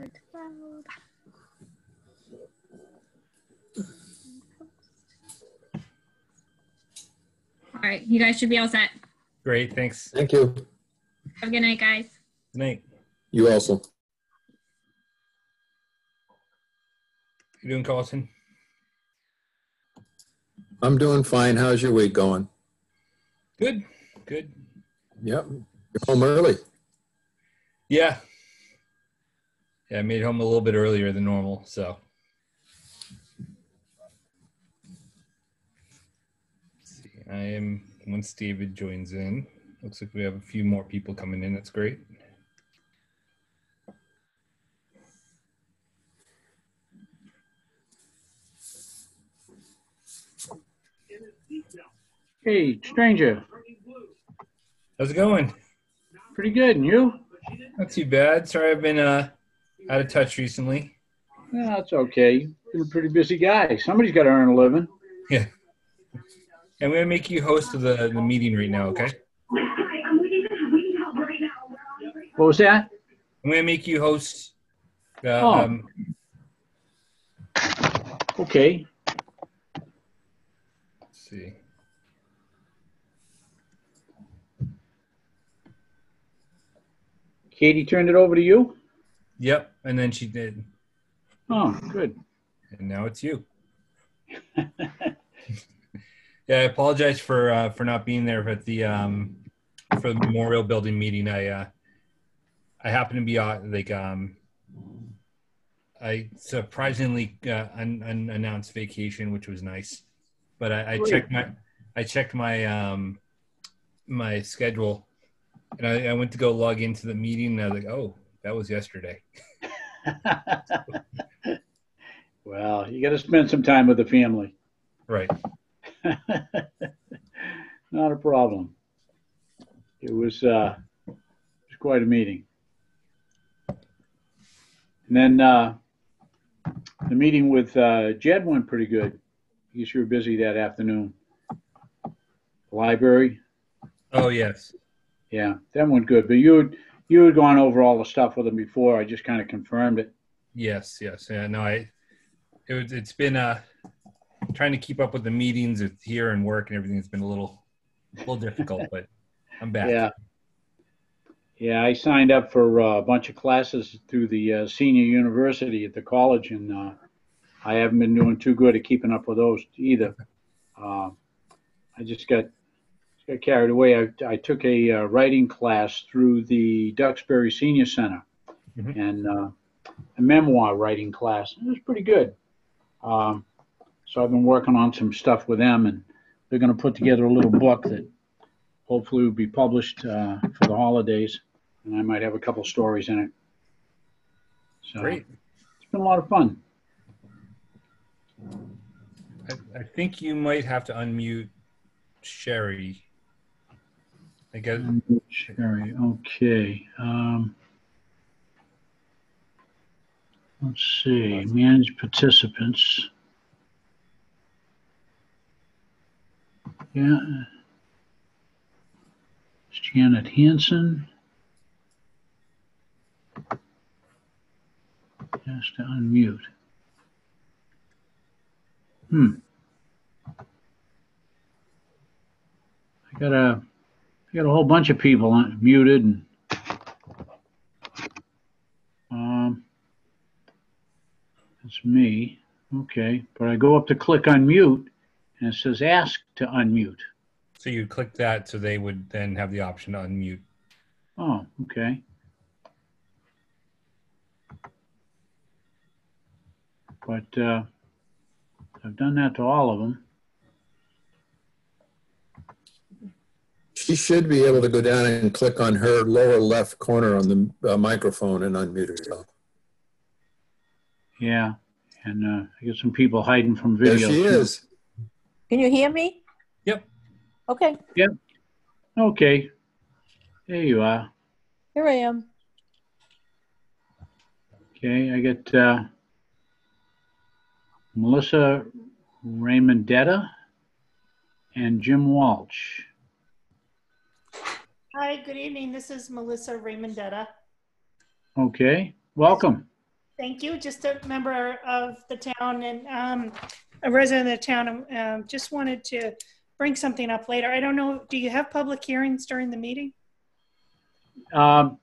All right, you guys should be all set. Great, thanks. Thank you. Have a good night, guys. Good night. You also. You doing, Carlson? I'm doing fine. How's your week going? Good, good. Yep. You're home early. Yeah. Yeah, I made it home a little bit earlier than normal, so. Let's see. Once David joins in, looks like we have a few more people coming in. That's great. Hey, stranger. How's it going? Pretty good, and you? Not too bad. Sorry, I've been out of touch recently. Yeah, that's okay. You're a pretty busy guy. Somebody's got to earn a living. Yeah. I'm going to make you host of the meeting right now, okay? What was that? I'm going to make you host. Okay. Let's see. Katie turned it over to you? Yep, and then she did. Oh, good. And now it's you. Yeah, I apologize for not being there at the for the memorial building meeting. I happened to be I surprisingly unannounced vacation, which was nice. But I checked my my schedule, and I went to go log into the meeting, and I was like, oh, that was yesterday. Well, you got to spend some time with the family. Right. Not a problem. It was quite a meeting. And then the meeting with Jed went pretty good. I guess you were busy that afternoon. The library. Oh, yes. Yeah, that went good. But you had gone over all the stuff with him before. I just kind of confirmed it. Yes. Yeah, no, it's been trying to keep up with the meetings here and work and everything. It's been a little difficult, but I'm back. Yeah, I signed up for a bunch of classes through the senior university at the college, and I haven't been doing too good at keeping up with those either. I just got carried away. I took a writing class through the Duxbury Senior Center, Mm-hmm. and a memoir writing class. It was pretty good. So I've been working on some stuff with them, and they're going to put together a little book that hopefully will be published for the holidays, and I might have a couple stories in it. So Great. It's been a lot of fun. I think you might have to unmute Sherry. I guess. Sherry, okay. Let's see, manage participants. Yeah. It's Janet Hansen. Has to unmute. I got a whole bunch of people muted, and it's me. Okay, but I go up to click unmute, and it says ask to unmute. So you click that, so they would then have the option to unmute. Oh, okay. But I've done that to all of them. She should be able to go down and click on her lower left corner on the microphone and unmute herself. Yeah, and I get some people hiding from video. There she is. Can you hear me? Yep. Okay. Yep. Okay. There you are. Here I am. Okay, I get Melissa Raymondetta and Jim Walsh. Hi, good evening. This is Melissa Raymondetta. Okay, welcome. Thank you. Just a member of the town and a resident of the town. Just wanted to bring something up later. I don't know, do you have public hearings during the meeting? Well,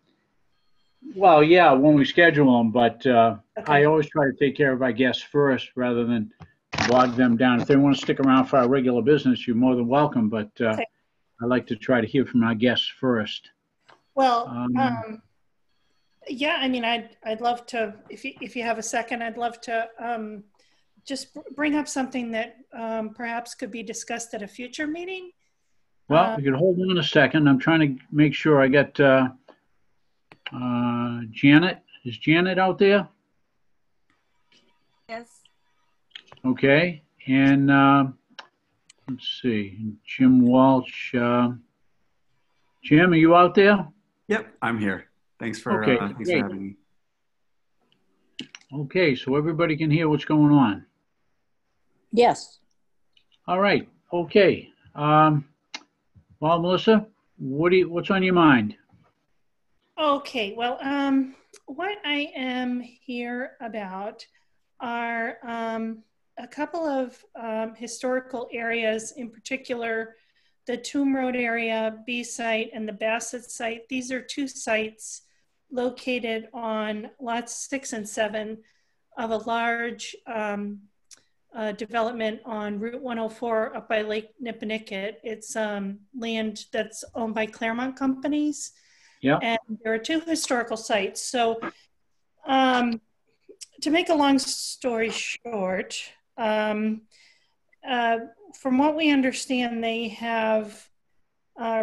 yeah, when we schedule them, but I Okay. always try to take care of our guests first rather than bog them down. If they want to stick around for our regular business, you're more than welcome, but Okay. I like to try to hear from our guests first. Well, yeah, I mean, I'd love to, if you have a second, I'd love to just bring up something that perhaps could be discussed at a future meeting. Well, we could hold on a second. I'm trying to make sure I get Janet. Is Janet out there? Yes. Okay. And let's see, Jim Walsh. Jim, are you out there? Yep, I'm here. Thanks for Okay, thanks great. for having me. Okay, so everybody can hear what's going on. Yes. All right. Okay. Well, Melissa, what's on your mind? Okay, well, what I am here about are a couple of historical areas, in particular, the Tomb Road area, B site, and the Basset site. These are two sites located on lots 6 and 7 of a large development on Route 104 up by Lake Nipponicket. It's land that's owned by Claremont Companies. Yeah. And there are two historical sites. So to make a long story short, from what we understand, they have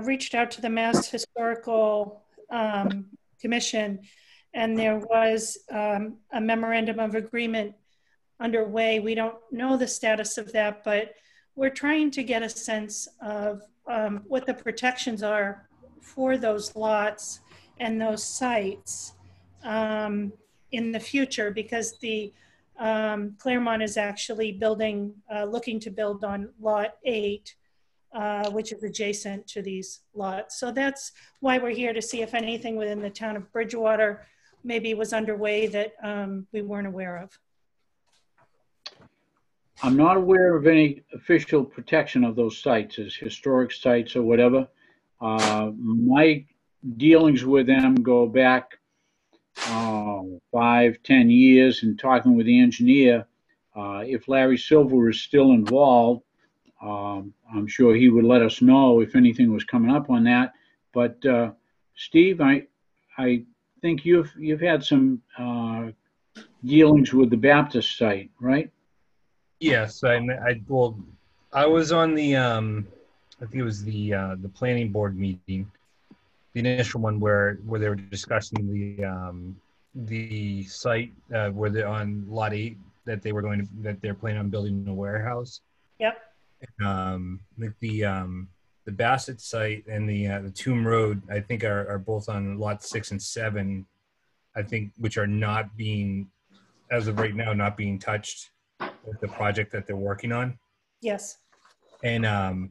reached out to the Mass Historical Commission, and there was a memorandum of agreement underway. We don't know the status of that, but we're trying to get a sense of what the protections are for those lots and those sites in the future, because the Claremont is actually building, looking to build on lot 8, which is adjacent to these lots. So that's why we're here, to see if anything within the town of Bridgewater maybe was underway that we weren't aware of. I'm not aware of any official protection of those sites as historic sites or whatever. My dealings with them go back 5, 10 years, and talking with the engineer. If Larry Silver is still involved, I'm sure he would let us know if anything was coming up on that. But Steve, I think you've had some dealings with the Baptist site, right? Yes, I was on the I think it was the planning board meeting, the initial one where they were discussing the site where they're on lot 8 that they're planning on building a warehouse. Yep. Like the Basset site and the Tomb Road, I think are both on lots 6 and 7, I think, which are not being, as of right now, not being touched with the project that they're working on. Yes. And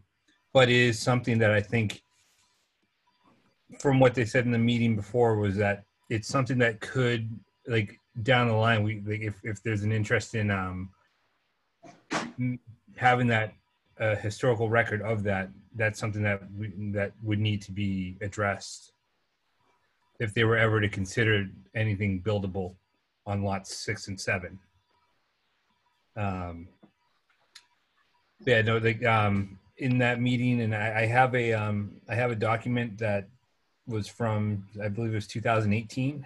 but it is something that I think, from what they said in the meeting before, was that it's something that could, like, down the line, if there's an interest in having that historical record of that, that's something that would need to be addressed if they were ever to consider anything buildable on lots 6 and 7. Yeah, no, in that meeting, and I have a document that was from, I believe it was 2018,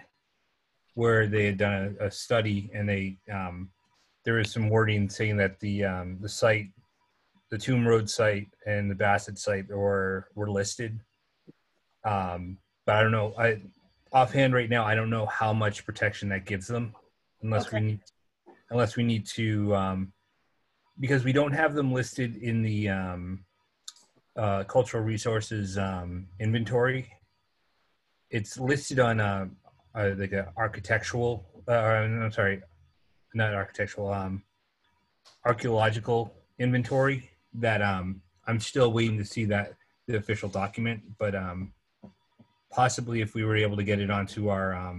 where they had done a study, and there was some wording saying that the site, the Tomb Road site and the Basset site were listed. But I don't know. Offhand right now, I don't know how much protection that gives them, unless Okay. we need to, because we don't have them listed in the cultural resources inventory. It's listed on like a architectural, I'm sorry, not architectural, archaeological inventory that I'm still waiting to see the official document, but possibly if we were able to get it onto our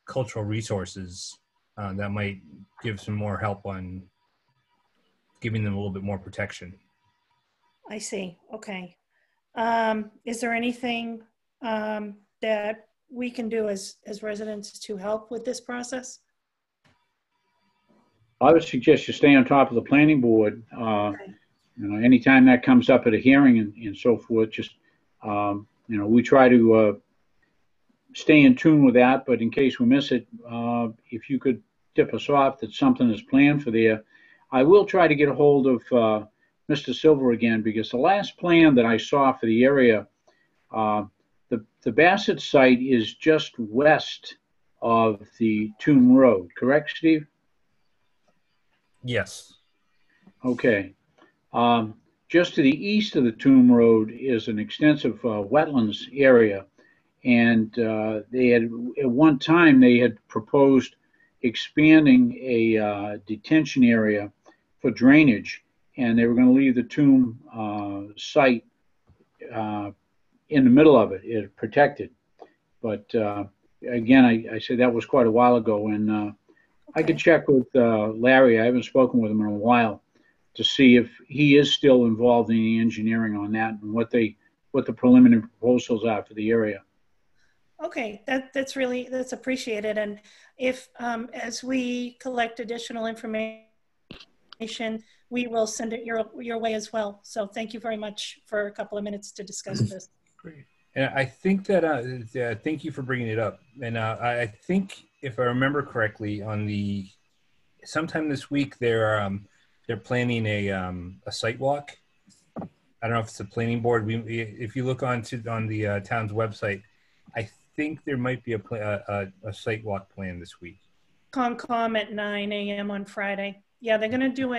cultural resources that might give some more help on giving them a little bit more protection. I see. Okay. Is there anything that we can do as residents to help with this process? I would suggest you stay on top of the planning board. Anytime that comes up at a hearing and so forth, just, we try to stay in tune with that, but in case we miss it, if you could tip us off that something is planned for there. I will try to get a hold of Mr. Silver again, because the last plan that I saw for the area, the Basset site is just west of the Tomb Road, correct, Steve? Yes. Okay. Just to the east of the Tomb Road is an extensive wetlands area. And they had, at one time, they had proposed expanding a detention area for drainage, and they were going to leave the tomb site in the middle of it, protected. But again, I said that was quite a while ago, and I could check with Larry. I haven't spoken with him in a while to see if he is still involved in the engineering on that and what the preliminary proposals are for the area. Okay, that's appreciated. And if as we collect additional information, we will send it your way as well. So thank you very much for a couple of minutes to discuss this. Great. And I think that thank you for bringing it up. And I think, if I remember correctly, sometime this week they're planning a site walk. I don't know if it's the planning board. If you look on the town's website, I think there might be a site walk plan this week. Concom at 9 a.m. on Friday. Yeah, they're going to do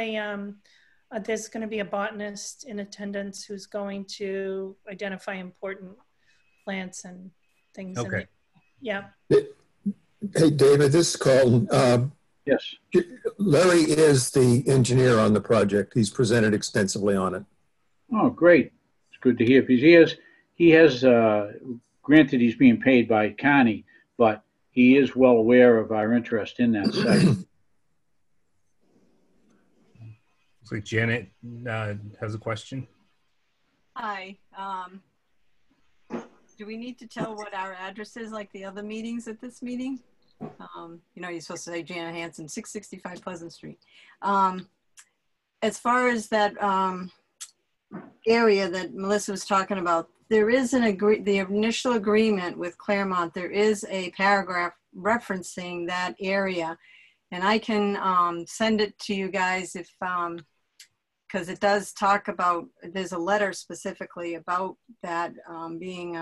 there's going to be a botanist in attendance who's going to identify important plants and things. Okay. Yeah. Hey, David, this is Carlton. Yes. Larry is the engineer on the project. He's presented extensively on it. Oh, great. It's good to hear. Because he has granted he's being paid by Connie, but he is well aware of our interest in that site. Looks like Janet has a question. Hi. Do we need to tell what our address is like the other meetings at this meeting? You're supposed to say Janet Hanson, 665 Pleasant Street. As far as that area that Melissa was talking about, there is the initial agreement with Claremont. There is a paragraph referencing that area, and I can send it to you guys if because it does talk about, there's a letter specifically about that being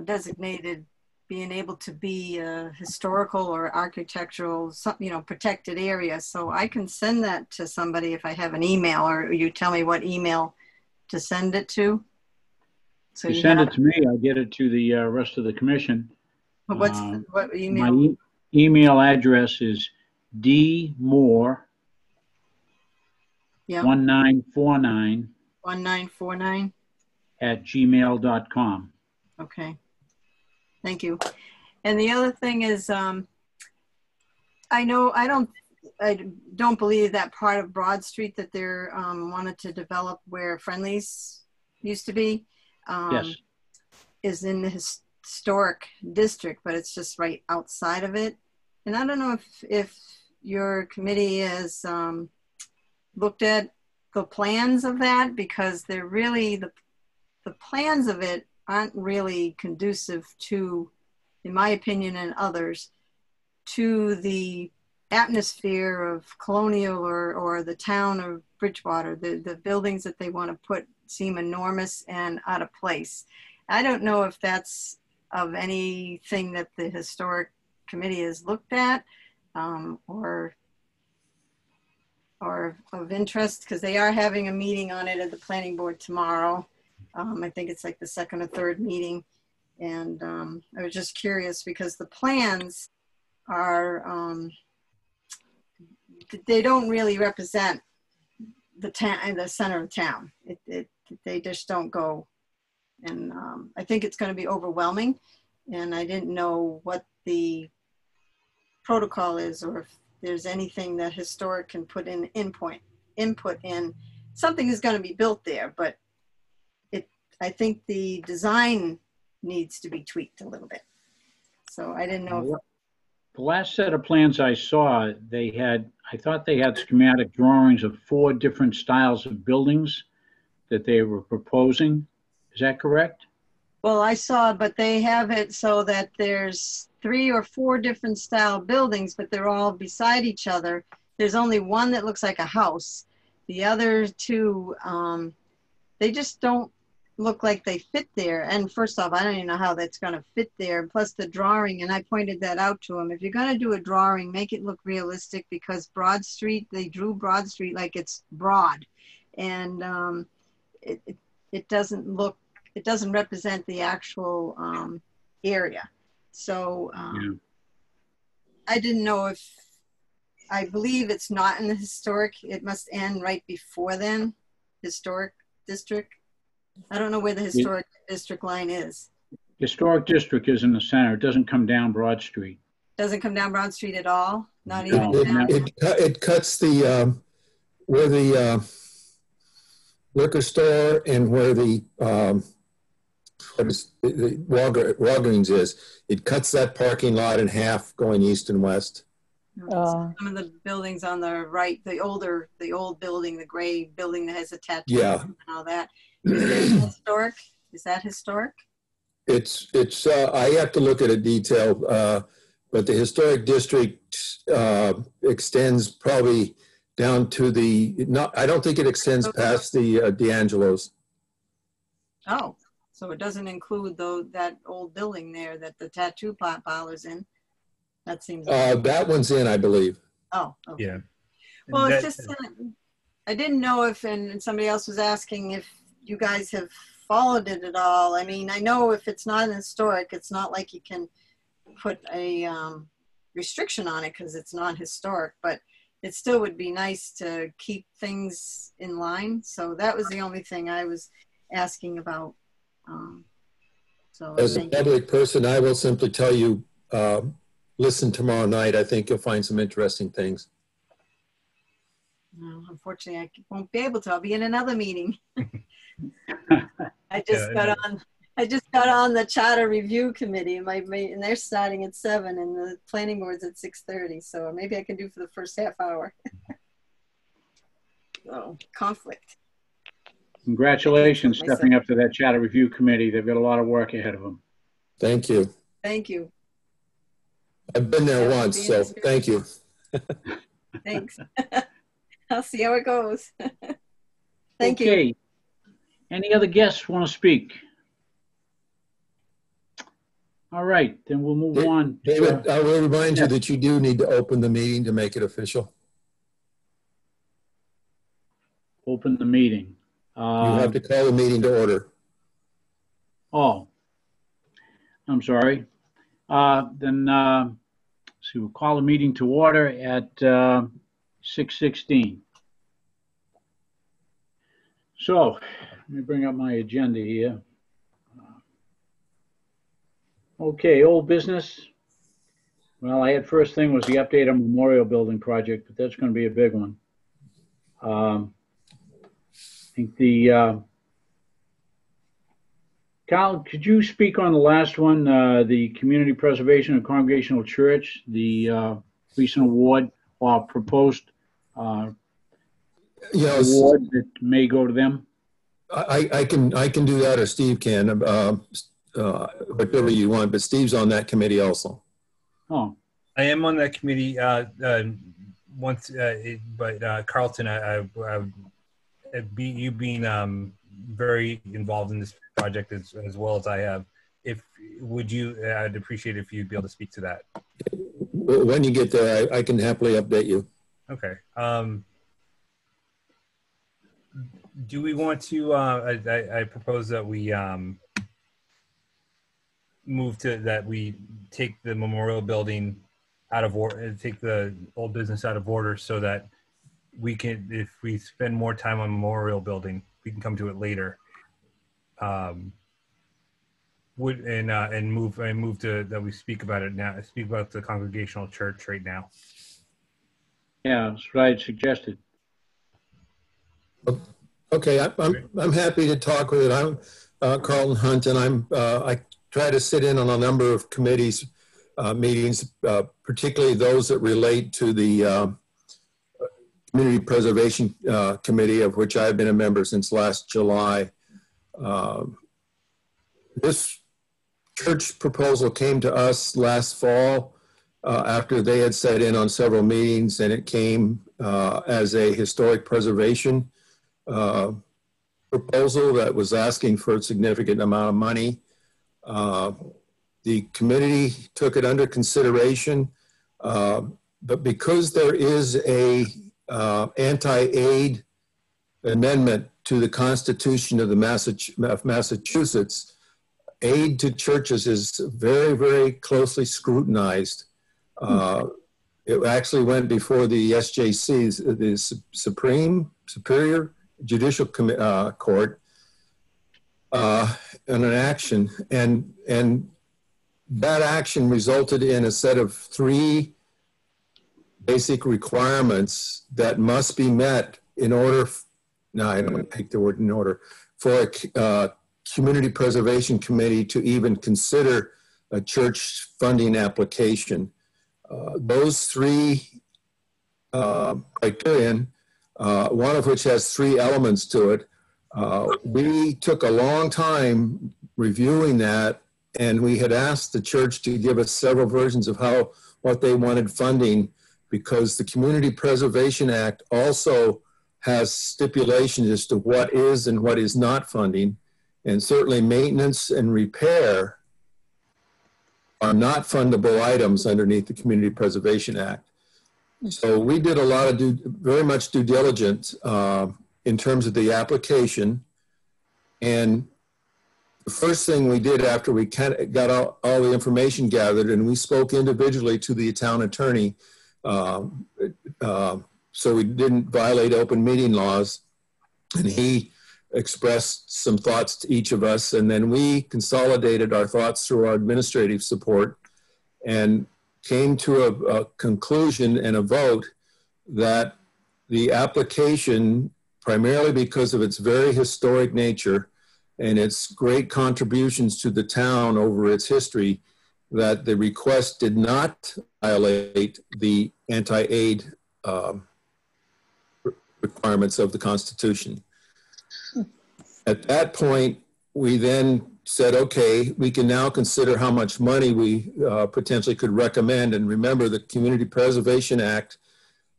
designated, being able to be a historical or architectural, protected area. So I can send that to somebody if I have an email, or you tell me what email to send it to. So you send it to me, I'll get it to the rest of the commission. What email? My email address is dmoore 1949 @gmail.com. Okay, thank you. And the other thing is, I don't believe that part of Broad Street that they're wanted to develop where Friendly's used to be Yes. is in the historic district, but it's just right outside of it. And I don't know if your committee has looked at the plans of that, because they're really, the plans of it aren't really conducive to, in my opinion and others, to the atmosphere of Colonial or the town of Bridgewater. The buildings that they want to put seem enormous and out of place. I don't know if that's of anything that the historic committee has looked at or of interest, because they are having a meeting on it at the planning board tomorrow. I think it's like the second or third meeting. And I was just curious because the plans are, they don't really represent the town, the center of town. They just don't go. And I think it's going to be overwhelming. And I didn't know what the protocol is, or if there's anything that historic can put in input in. Something is going to be built there, but I think the design needs to be tweaked a little bit. So I didn't know. The last set of plans I saw, I thought they had schematic drawings of 4 different styles of buildings that they were proposing. Is that correct? Well, I saw, but they have it so that there's 3 or 4 different style buildings, but they're all beside each other. There's only one that looks like a house. The other 2, they just don't look like they fit there. And first off, I don't even know how that's going to fit there. Plus the drawing, and I pointed that out to them. If you're going to do a drawing, make it look realistic, because Broad Street, they drew Broad Street like it's broad. And it doesn't look, it doesn't represent the actual area. So I didn't know if, I believe it's not in the historic, it must end right before then, historic district. I don't know where the historic district line is. Historic district is in the center. It doesn't come down Broad Street. Doesn't come down Broad Street at all? Not even No, down? It cuts the, where the liquor store and where the Walgreens is. It cuts that parking lot in half going east and west. Some of the buildings on the right, the old building, the gray building that has a tattoo and all that. Is it historic? Is that historic? It's I have to look at a detail, but the historic district extends probably down to the, I don't think it extends past the D'Angelo's. Oh, so it doesn't include that old building there that the tattoo parlor's in. That seems that one's in, I believe. Oh, okay. Yeah. Well, it's just, I didn't know if, and somebody else was asking if you guys have followed it at all. I mean, I know if it's not historic, it's not like you can put a restriction on it because it's not historic, but it still would be nice to keep things in line. So that was the only thing I was asking about. So as a public person, I will simply tell you, listen tomorrow night. I think you'll find some interesting things. No, unfortunately, I won't be able to. I'll be in another meeting. I just got on the charter review committee, and they're starting at 7, and the planning board's at 6:30. So maybe I can do for the first half hour. So conflict. Congratulations stepping up to that charter review committee. They've got a lot of work ahead of them. Thank you. Thank you. I've been there once, so thank you. Thanks. I'll see how it goes. Thank you. Okay. Any other guests want to speak? All right, then we'll move on. David, I will remind you that you do need to open the meeting to make it official. Open the meeting. You have to call the meeting to order. Oh, I'm sorry. Then so we'll call the meeting to order at 6:16. So let me bring up my agenda here. Okay, old business. Well, I had first thing was the update on Memorial Building project, but that's going to be a big one. I think the Kyle, could you speak on the last one, the Community Preservation and Congregational Church, the recent award or proposed Yes, award that may go to them? I can do that, or Steve can, whatever you want. But Steve's on that committee also. Oh, I am on that committee once, but Carlton, you being very involved in this project as well as I have, I'd appreciate if you'd be able to speak to that. When you get there, I can happily update you. Okay. Do we want to, I propose that we we take the memorial building out of order, take the old business out of order so that we can, if we spend more time on memorial building, we can come to it later. would and move to that we speak about it now. Speak about the Congregational Church right now. Yeah, that's what I had suggested. Okay, I'm happy to talk with it. I'm Carlton Hunt, and I try to sit in on a number of committees meetings, particularly those that relate to the Community Preservation Committee, of which I've been a member since last July. This church proposal came to us last fall after they had set in on several meetings, and it came as a historic preservation proposal that was asking for a significant amount of money. The committee took it under consideration, but because there is a anti-aid amendment to the Constitution of Massachusetts, aid to churches is very, very closely scrutinized. It actually went before the SJC, the Superior Judicial Court, in an action, and that action resulted in a set of 3 basic requirements that must be met in order, no, I don't take the word in order, for a Community Preservation Committee to even consider a church funding application. Those 3 criterion, one of which has 3 elements to it. We took a long time reviewing that, and we had asked the church to give us several versions of what they wanted funding, because the Community Preservation Act also has stipulations as to what is and what is not funding, and certainly maintenance and repair are not fundable items underneath the Community Preservation Act. So we did a lot of very much due diligence in terms of the application. And the first thing we did after we got all the information gathered, and we spoke individually to the town attorney, so we didn't violate open meeting laws, and he expressed some thoughts to each of us, and then we consolidated our thoughts through our administrative support and came to a conclusion and a vote that the application, primarily because of its very historic nature and its great contributions to the town over its history, that the request did not violate the anti-aid requirements of the Constitution. At that point, we then said, okay, we can now consider how much money we potentially could recommend. And remember, the Community Preservation Act,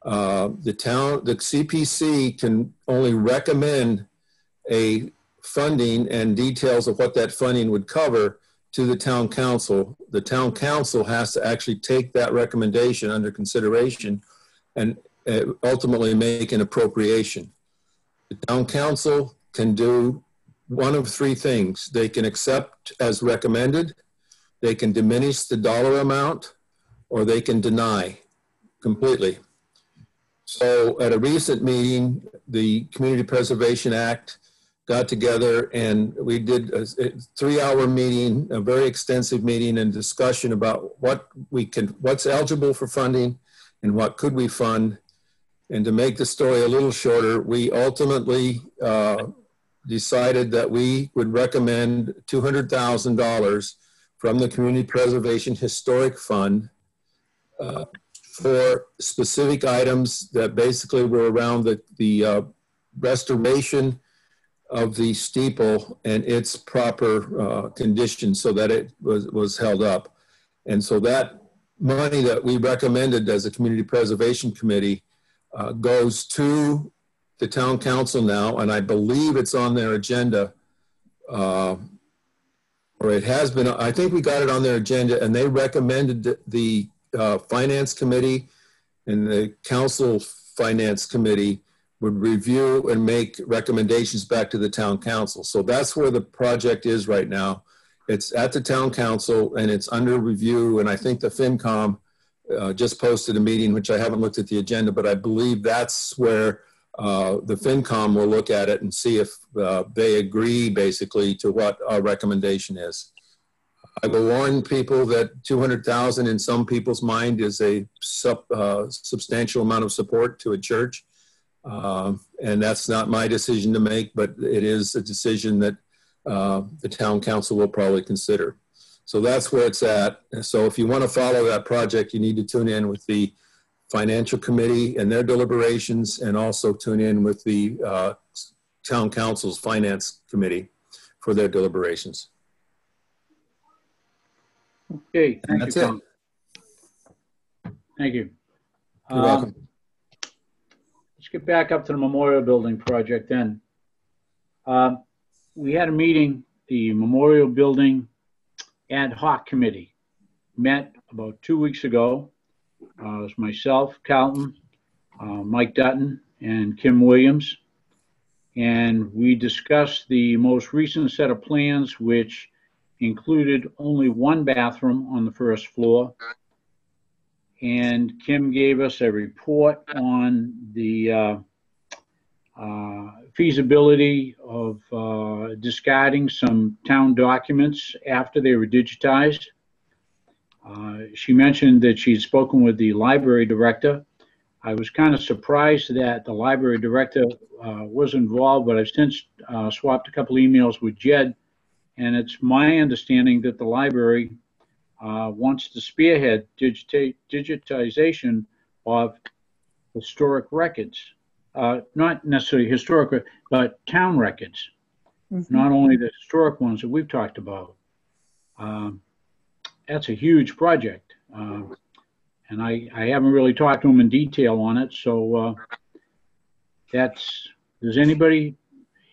the CPC can only recommend a funding and details of what that funding would cover to the town council. The town council has to actually take that recommendation under consideration and ultimately make an appropriation. The town council can do one of 3 things. They can accept as recommended, they can diminish the dollar amount, or they can deny completely. So at a recent meeting, the Community Preservation Act got together and we did a 3-hour meeting, a very extensive meeting and discussion about what's eligible for funding and what could we fund. And to make the story a little shorter, we ultimately decided that we would recommend $200,000 from the Community Preservation Historic Fund for specific items that basically were around the restoration of the steeple and its proper condition so that it was held up. And so that money that we recommended as a Community Preservation Committee goes to the town council now, and I believe it's on their agenda, or it has been. I think we got it on their agenda, and they recommended the Finance Committee and the Council Finance Committee would review and make recommendations back to the town council. So that's where the project is right now. It's at the town council, and it's under review, and I think the FinCom just posted a meeting, which I haven't looked at the agenda, but I believe that's where the FinCom will look at it and see if they agree basically to what our recommendation is. I will warn people that 200,000 in some people's mind is a substantial amount of support to a church. And that's not my decision to make, but it is a decision that the town council will probably consider. So that's where it's at. So if you want to follow that project, you need to tune in with the financial committee and their deliberations, and also tune in with the town council's finance committee for their deliberations. Okay, thank That's you, it. Tom. Thank you. You're welcome. Let's get back up to the memorial building project then. We had a meeting, the memorial building ad hoc committee met about 2 weeks ago. It was myself, Carlton, Mike Dutton, and Kim Williams. And we discussed the most recent set of plans, which included only one bathroom on the first floor. And Kim gave us a report on the feasibility of discarding some town documents after they were digitized. She mentioned that she'd spoken with the library director. I was kind of surprised that the library director was involved, but I've since swapped a couple emails with Jed, and it's my understanding that the library wants to spearhead digitization of historic records. Not necessarily historic, but town records, not only the historic ones that we've talked about. That's a huge project. And I haven't really talked to them in detail on it. So does anybody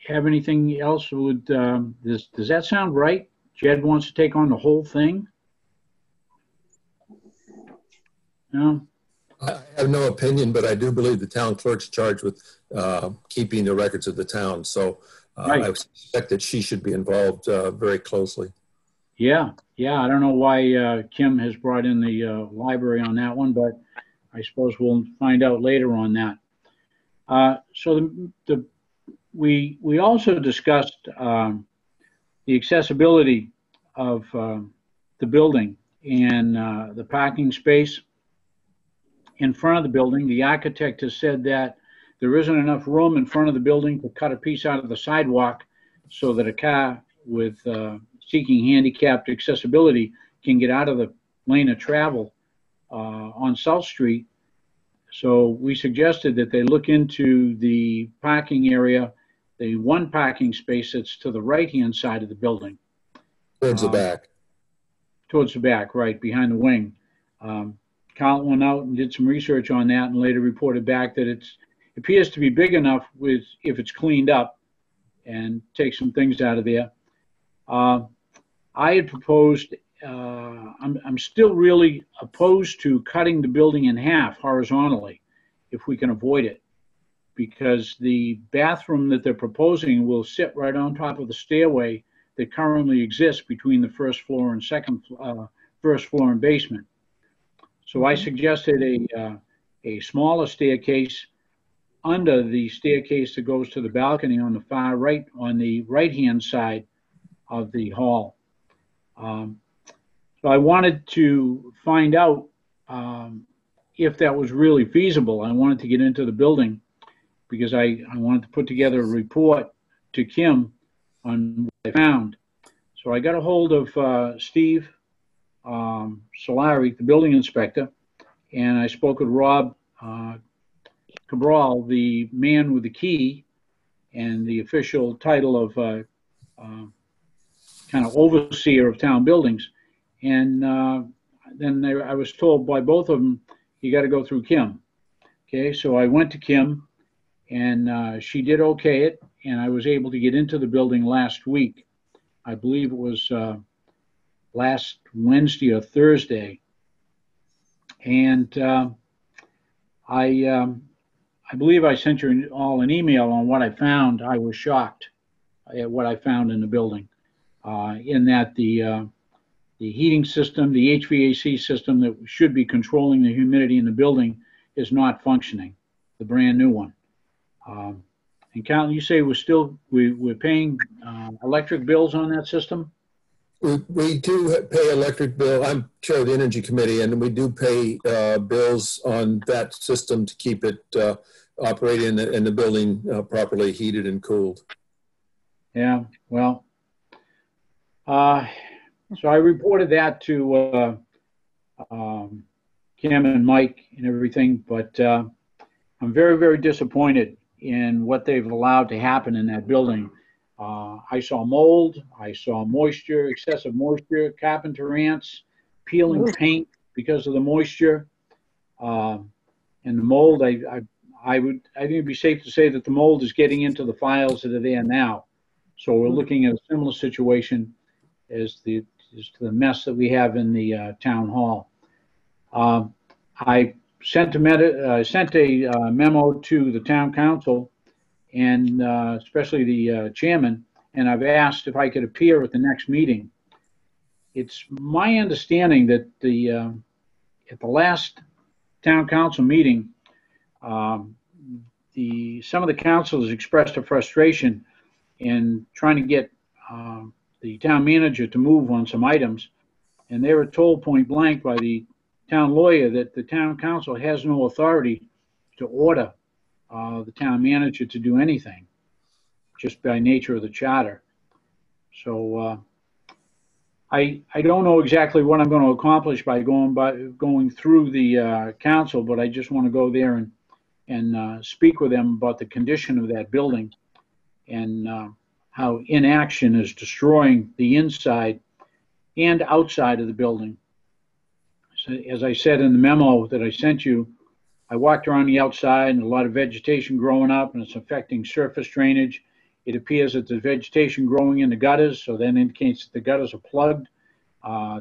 have anything else? Does that sound right? Jed wants to take on the whole thing? No? I have no opinion, but I do believe the town clerk's charged with keeping the records of the town. So Right. I suspect that she should be involved very closely. Yeah. I don't know why Kim has brought in the library on that one, but I suppose we'll find out later on that. So we also discussed the accessibility of the building and the parking space in front of the building. The architect has said that there isn't enough room in front of the building to cut a piece out of the sidewalk so that a car with seeking handicapped accessibility can get out of the lane of travel on South Street. So we suggested that they look into the parking area, the one parking space that's to the right-hand side of the building. Towards the back. Towards the back, right, behind the wing. Carlton went out and did some research on that and later reported back that it appears to be big enough if it's cleaned up and take some things out of there. I had proposed, I'm still really opposed to cutting the building in half horizontally if we can avoid it, because the bathroom that they're proposing will sit right on top of the stairway that currently exists between the first floor and first floor and basement. So I suggested a smaller staircase under the staircase that goes to the balcony on the far right, on the right-hand side of the hall. So I wanted to find out if that was really feasible. I wanted to get into the building because I wanted to put together a report to Kim on what I found. So I got a hold of Steve Solari, the building inspector, and I spoke with Rob Cabral, the man with the key and the official title of kind of overseer of town buildings. And then I was told by both of them, you got to go through Kim. Okay, so I went to Kim and she did okay it, and I was able to get into the building last week. I believe it was last Wednesday or Thursday. And I believe I sent you all an email on what I found. I was shocked at what I found in the building, in that the heating system, the HVAC system that should be controlling the humidity in the building is not functioning, the brand new one. And Carlton, you say we're paying electric bills on that system? We do pay electric bill. I'm chair of the Energy Committee, and we do pay bills on that system to keep it operating and the building properly heated and cooled. Yeah, well, so I reported that to Kim and Mike and everything, but I'm very, very disappointed in what they've allowed to happen in that building. I saw mold, I saw moisture, excessive moisture, carpenter ants, peeling paint because of the moisture. And the mold, I think it'd be safe to say that the mold is getting into the files that are there now. So we're looking at a similar situation as to the mess that we have in the town hall. I sent a memo to the town council and especially the chairman, and I've asked if I could appear at the next meeting. It's my understanding that at the last town council meeting, some of the councilors expressed a frustration in trying to get the town manager to move on some items, and they were told point blank by the town lawyer that the town council has no authority to order the town manager to do anything, just by nature of the charter. So I don't know exactly what I'm going to accomplish by going through the council, but I just want to go there and speak with them about the condition of that building and how inaction is destroying the inside and outside of the building. So, as I said in the memo that I sent you, I walked around the outside and a lot of vegetation growing up, and it's affecting surface drainage. It appears that there's vegetation growing in the gutters, so that indicates that the gutters are plugged.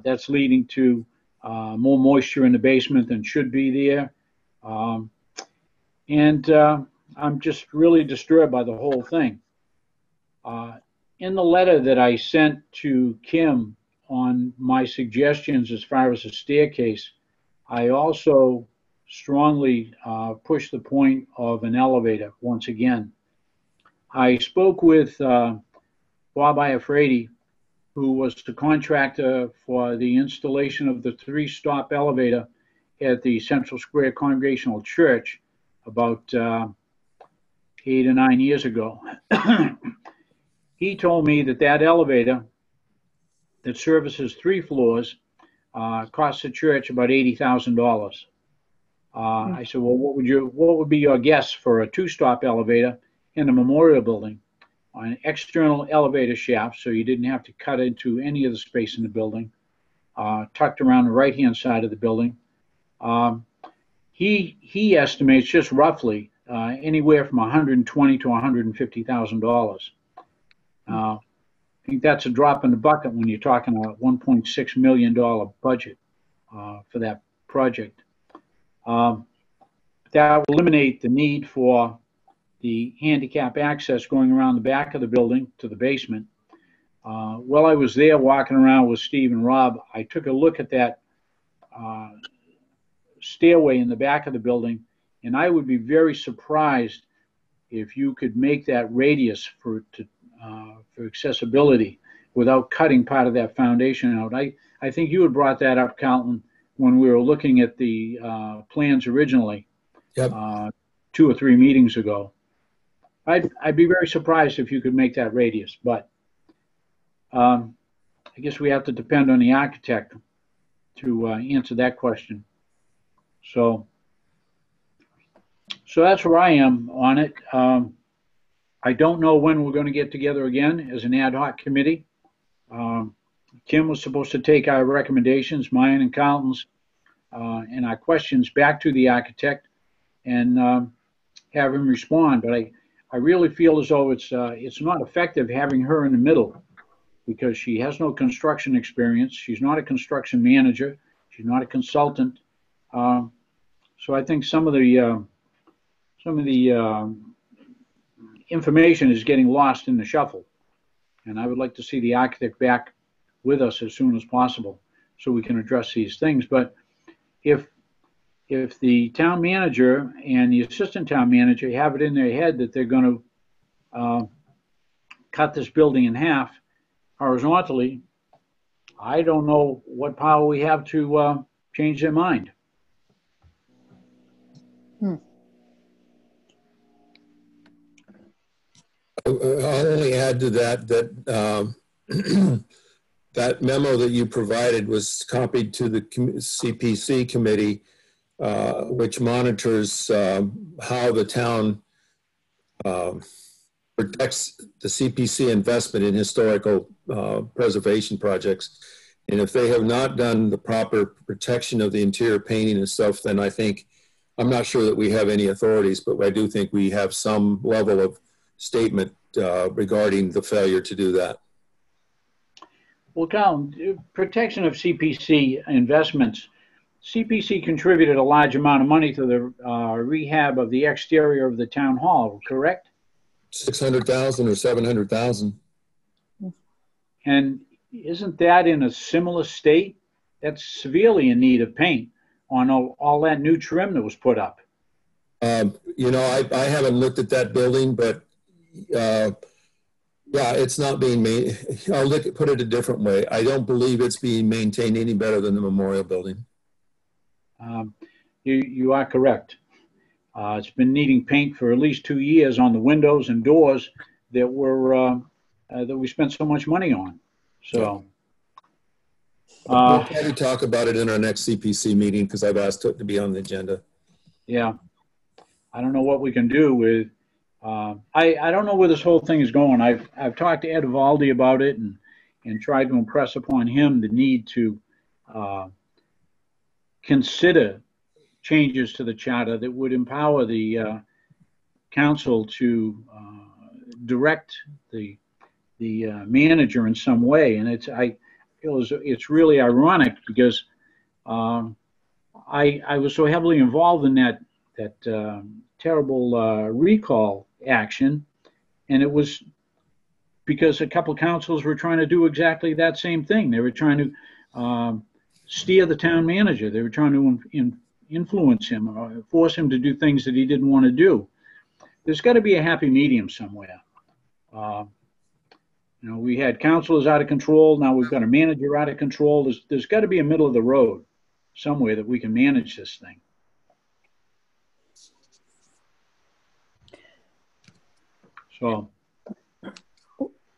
That's leading to more moisture in the basement than should be there. And I'm just really disturbed by the whole thing. In the letter that I sent to Kim on my suggestions as far as a staircase, I also strongly pushed the point of an elevator once again. I spoke with Bob Iafredi, who was the contractor for the installation of the 3-stop elevator at the Central Square Congregational Church about 8 or 9 years ago. He told me that that elevator that services 3 floors costs the church about $80,000. I said, well, what would be your guess for a 2-stop elevator in a memorial building? An external elevator shaft, so you didn't have to cut into any of the space in the building, tucked around the right-hand side of the building. He estimates just roughly anywhere from $120,000 to $150,000. I think that's a drop in the bucket when you're talking a $1.6 million budget for that project. That will eliminate the need for the handicap access going around the back of the building to the basement. While I was there walking around with Steve and Rob, I took a look at that stairway in the back of the building, and I would be very surprised if you could make that radius for accessibility without cutting part of that foundation out. I think you had brought that up, Carlton, when we were looking at the plans originally. Yep. 2 or 3 meetings ago. I'd be very surprised if you could make that radius, but I guess we have to depend on the architect to answer that question. So that's where I am on it. I don't know when we're going to get together again as an ad hoc committee. Kim was supposed to take our recommendations, mine and Carlton's, and our questions back to the architect and have him respond. But I really feel as though it's not effective having her in the middle because she has no construction experience. She's not a construction manager. She's not a consultant. So I think some of the information is getting lost in the shuffle. And I would like to see the architect back with us as soon as possible so we can address these things. But if the town manager and the assistant town manager have it in their head that they're going to cut this building in half horizontally, I don't know what power we have to change their mind. I'll only add to that that memo that you provided was copied to the CPC committee, which monitors how the town protects the CPC investment in historical preservation projects. And if they have not done the proper protection of the interior painting and stuff, then I'm not sure that we have any authorities, but I do think we have some level of statement regarding the failure to do that. Well, Colin, protection of CPC investments. CPC contributed a large amount of money to the rehab of the exterior of the town hall, correct? 600,000 or 700,000. And isn't that in a similar state? That's severely in need of paint on all that new trim that was put up. You know, I haven't looked at that building, but yeah, it's not being made. Put it a different way. I don't believe it's being maintained any better than the Memorial Building. You are correct. It's been needing paint for at least 2 years on the windows and doors that we spent so much money on. So we'll probably talk about it in our next CPC meeting because I've asked it to be on the agenda. Yeah, I don't know what we can do with. I don't know where this whole thing is going. I've talked to Ed Valdi about it and tried to impress upon him the need to consider changes to the charter that would empower the council to direct the manager in some way. And I feel it's really ironic because I was so heavily involved in that terrible recall action, and it was because a couple of councils were trying to do exactly that same thing. They were trying to steer the town manager. They were trying to influence him or force him to do things that he didn't want to do. There's got to be a happy medium somewhere. You know, we had councilors out of control. Now we've got a manager out of control. There's got to be a middle of the road somewhere that we can manage this thing. So,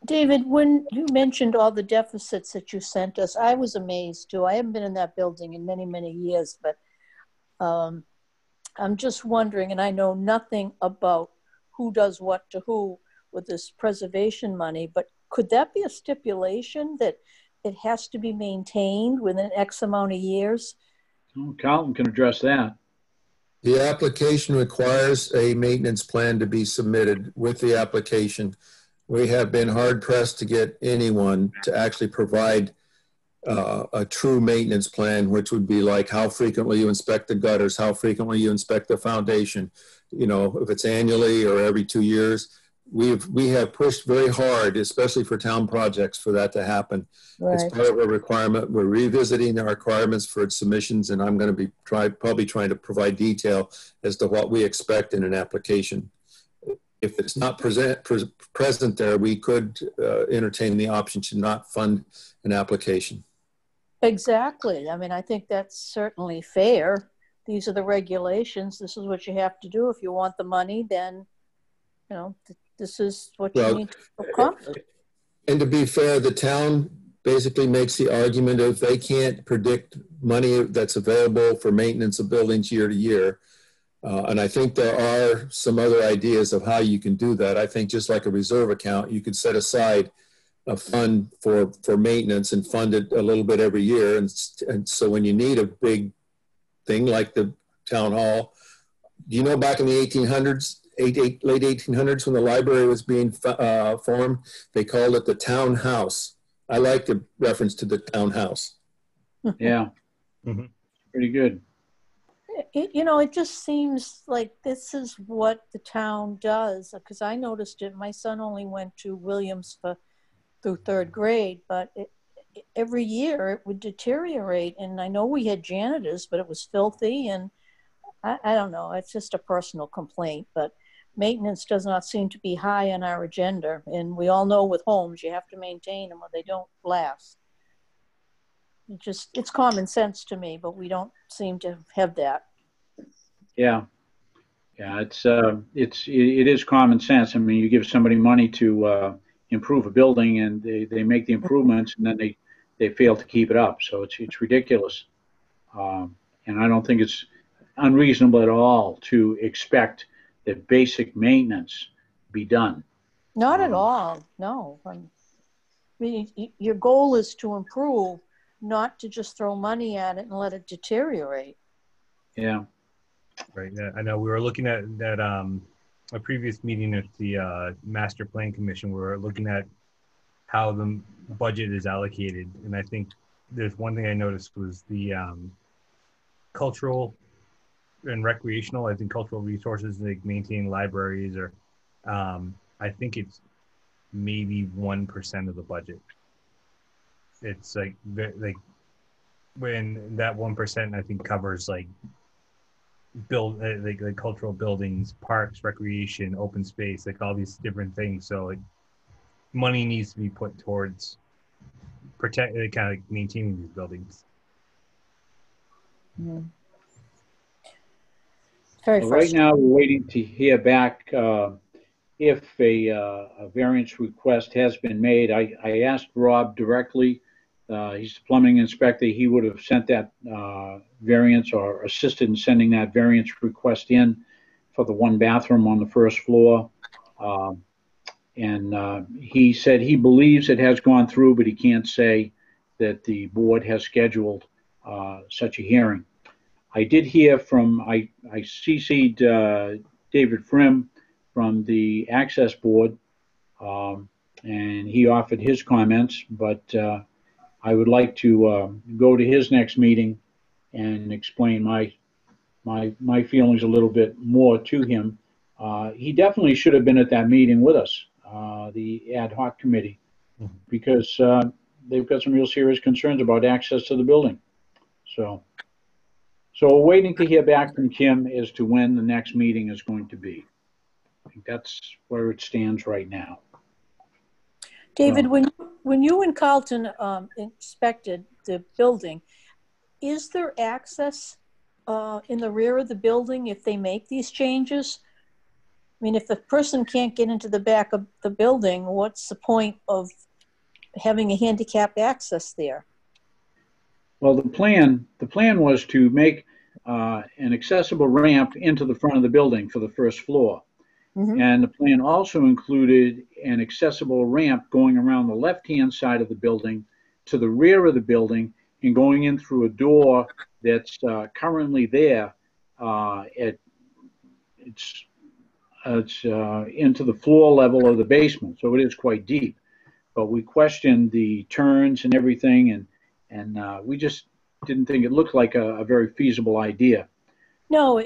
David, when you mentioned all the deficits that you sent us, I was amazed too. I haven't been in that building in many, many years, but I'm just wondering, and I know nothing about who does what to who with this preservation money, but could that be a stipulation that it has to be maintained within X amount of years? well, Carlton can address that. The application requires a maintenance plan to be submitted with the application. We have been hard pressed to get anyone to actually provide a true maintenance plan, which would be like how frequently you inspect the gutters, how frequently you inspect the foundation, you know, if it's annually or every 2 years. We have pushed very hard, especially for town projects, for that to happen. Right. It's part of a requirement. We're revisiting our requirements for its submissions, and I'm going to be probably trying to provide detail as to what we expect in an application. If it's not present there, we could entertain the option to not fund an application. Exactly. I mean, I think that's certainly fair. These are the regulations. This is what you have to do. If you want the money, then, you know, this is what you need to accomplish. And to be fair, the town basically makes the argument if they can't predict money that's available for maintenance of buildings year to year. And I think there are some other ideas of how you can do that. I think just like a reserve account, you could set aside a fund for maintenance and fund it a little bit every year. And so when you need a big thing like the town hall, do you know back in the 1800s, late 1800s, when the library was being formed, they called it the town house. I like the reference to the town house. Yeah, pretty good. You know, it just seems like this is what the town does, because I noticed it. My son only went to Williams through 3rd grade, but every year it would deteriorate. And I know we had janitors, but it was filthy. And I don't know, it's just a personal complaint, but maintenance does not seem to be high on our agenda. And we all know with homes, you have to maintain them or they don't last. It's common sense to me, but we don't seem to have that. Yeah. Yeah, it is common sense. I mean, you give somebody money to improve a building, and they make the improvements, and then they fail to keep it up. So it's ridiculous, and I don't think it's unreasonable at all to expect that basic maintenance be done. Not at all. No. I mean, your goal is to improve, not to just throw money at it and let it deteriorate. Yeah. Right. Yeah, I know we were looking at a previous meeting at the Master Plan Commission. We were looking at how the budget is allocated, and I think there's one thing I noticed was the cultural and recreational. I think cultural resources, like maintaining libraries, or I think it's maybe 1% of the budget. It's like when that 1% I think covers like like cultural buildings, parks, recreation, open space, like all these different things. So like money needs to be put towards kind of like maintaining these buildings. Mm-hmm. Very Well, right now, we're waiting to hear back if a variance request has been made. I asked Rob directly. He's the plumbing inspector. He would have sent that variance or assisted in sending that variance request in for the one bathroom on the first floor. And he said he believes it has gone through, but he can't say that the board has scheduled such a hearing. I did hear from, I CC'd David Frim from the Access Board, and he offered his comments, but I would like to go to his next meeting and explain my feelings a little bit more to him. He definitely should have been at that meeting with us, the ad hoc committee, because they've got some real serious concerns about access to the building. So we're waiting to hear back from Kim as to when the next meeting is going to be. I think that's where it stands right now. David, when you and Carlton inspected the building, is there access in the rear of the building if they make these changes? I mean, if the person can't get into the back of the building, what's the point of having a handicap access there? Well, the plan was to make an accessible ramp into the front of the building for the first floor. Mm-hmm. And the plan also included an accessible ramp going around the left-hand side of the building to the rear of the building and going in through a door that's currently there. It's into the floor level of the basement, so it is quite deep. But we questioned the turns and everything, and we just didn't think it looked like a very feasible idea. No,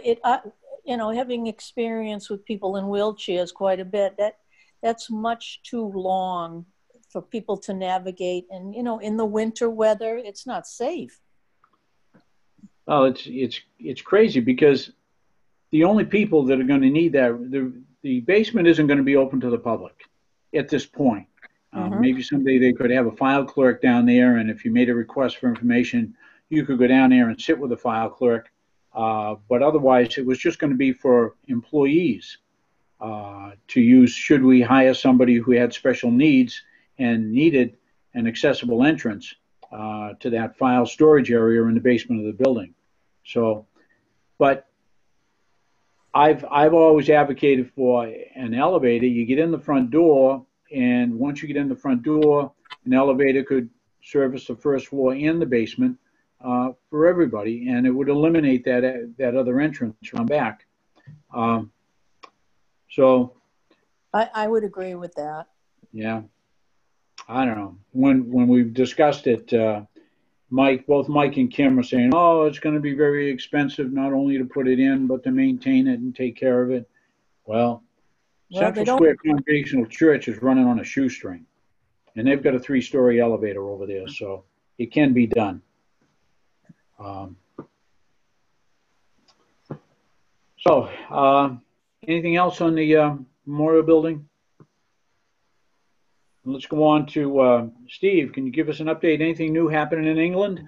having experience with people in wheelchairs quite a bit, that's much too long for people to navigate. And, in the winter weather, it's not safe. Oh, it's crazy because the only people that are going to need that, the basement isn't going to be open to the public at this point. Mm-hmm. Maybe someday they could have a file clerk down there, and if you made a request for information, you could go down there and sit with the file clerk. But otherwise, it was just going to be for employees to use should we hire somebody who had special needs and needed an accessible entrance to that file storage area in the basement of the building. So, but I've always advocated for an elevator. You get in the front door, and once you get in the front door, an elevator could service the first floor and the basement for everybody, and it would eliminate that other entrance from back. So I would agree with that. Yeah, I don't know. When we've discussed it, both Mike and Kim are saying, "Oh, it's going to be very expensive, not only to put it in, but to maintain it and take care of it." Well, Central Square Congregational Church is running on a shoestring, and they've got a 3-story elevator over there, so it can be done. Anything else on the Memorial Building? Let's go on to Steve. Can you give us an update? Anything new happening in England?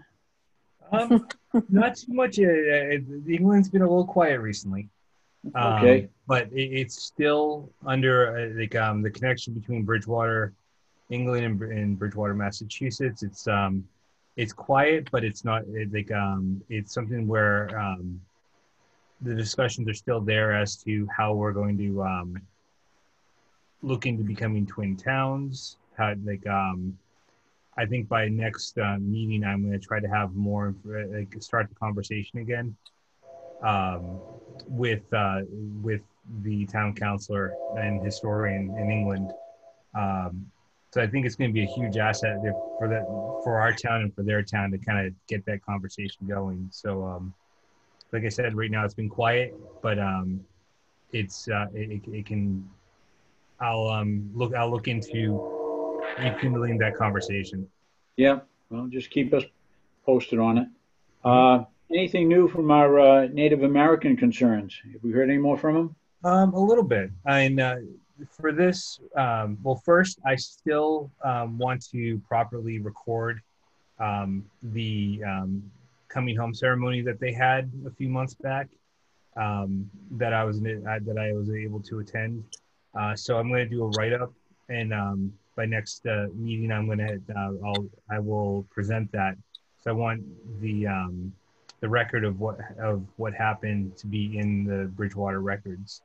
Not too much. England's been a little quiet recently. Okay. But it's still under the connection between Bridgewater, England, and Bridgewater, Massachusetts. It's quiet, but it's not it's something where the discussions are still there as to how we're going to look into becoming twin towns. How I think by next meeting, I'm going to try to have more start the conversation again with the town councillor and historian in England. So I think it's going to be a huge asset for our town and for their town to kind of get that conversation going. So, like I said, right now it's been quiet, but it can. I'll look into rekindling that conversation. Yeah. Well, just keep us posted on it. Anything new from our Native American concerns? Have we heard any more from them? A little bit. For this, well, first, I still want to properly record the coming home ceremony that they had a few months back that I was able to attend. So I'm going to do a write-up, and by next meeting, I will present that. So I want the record of what happened to be in the Bridgewater records.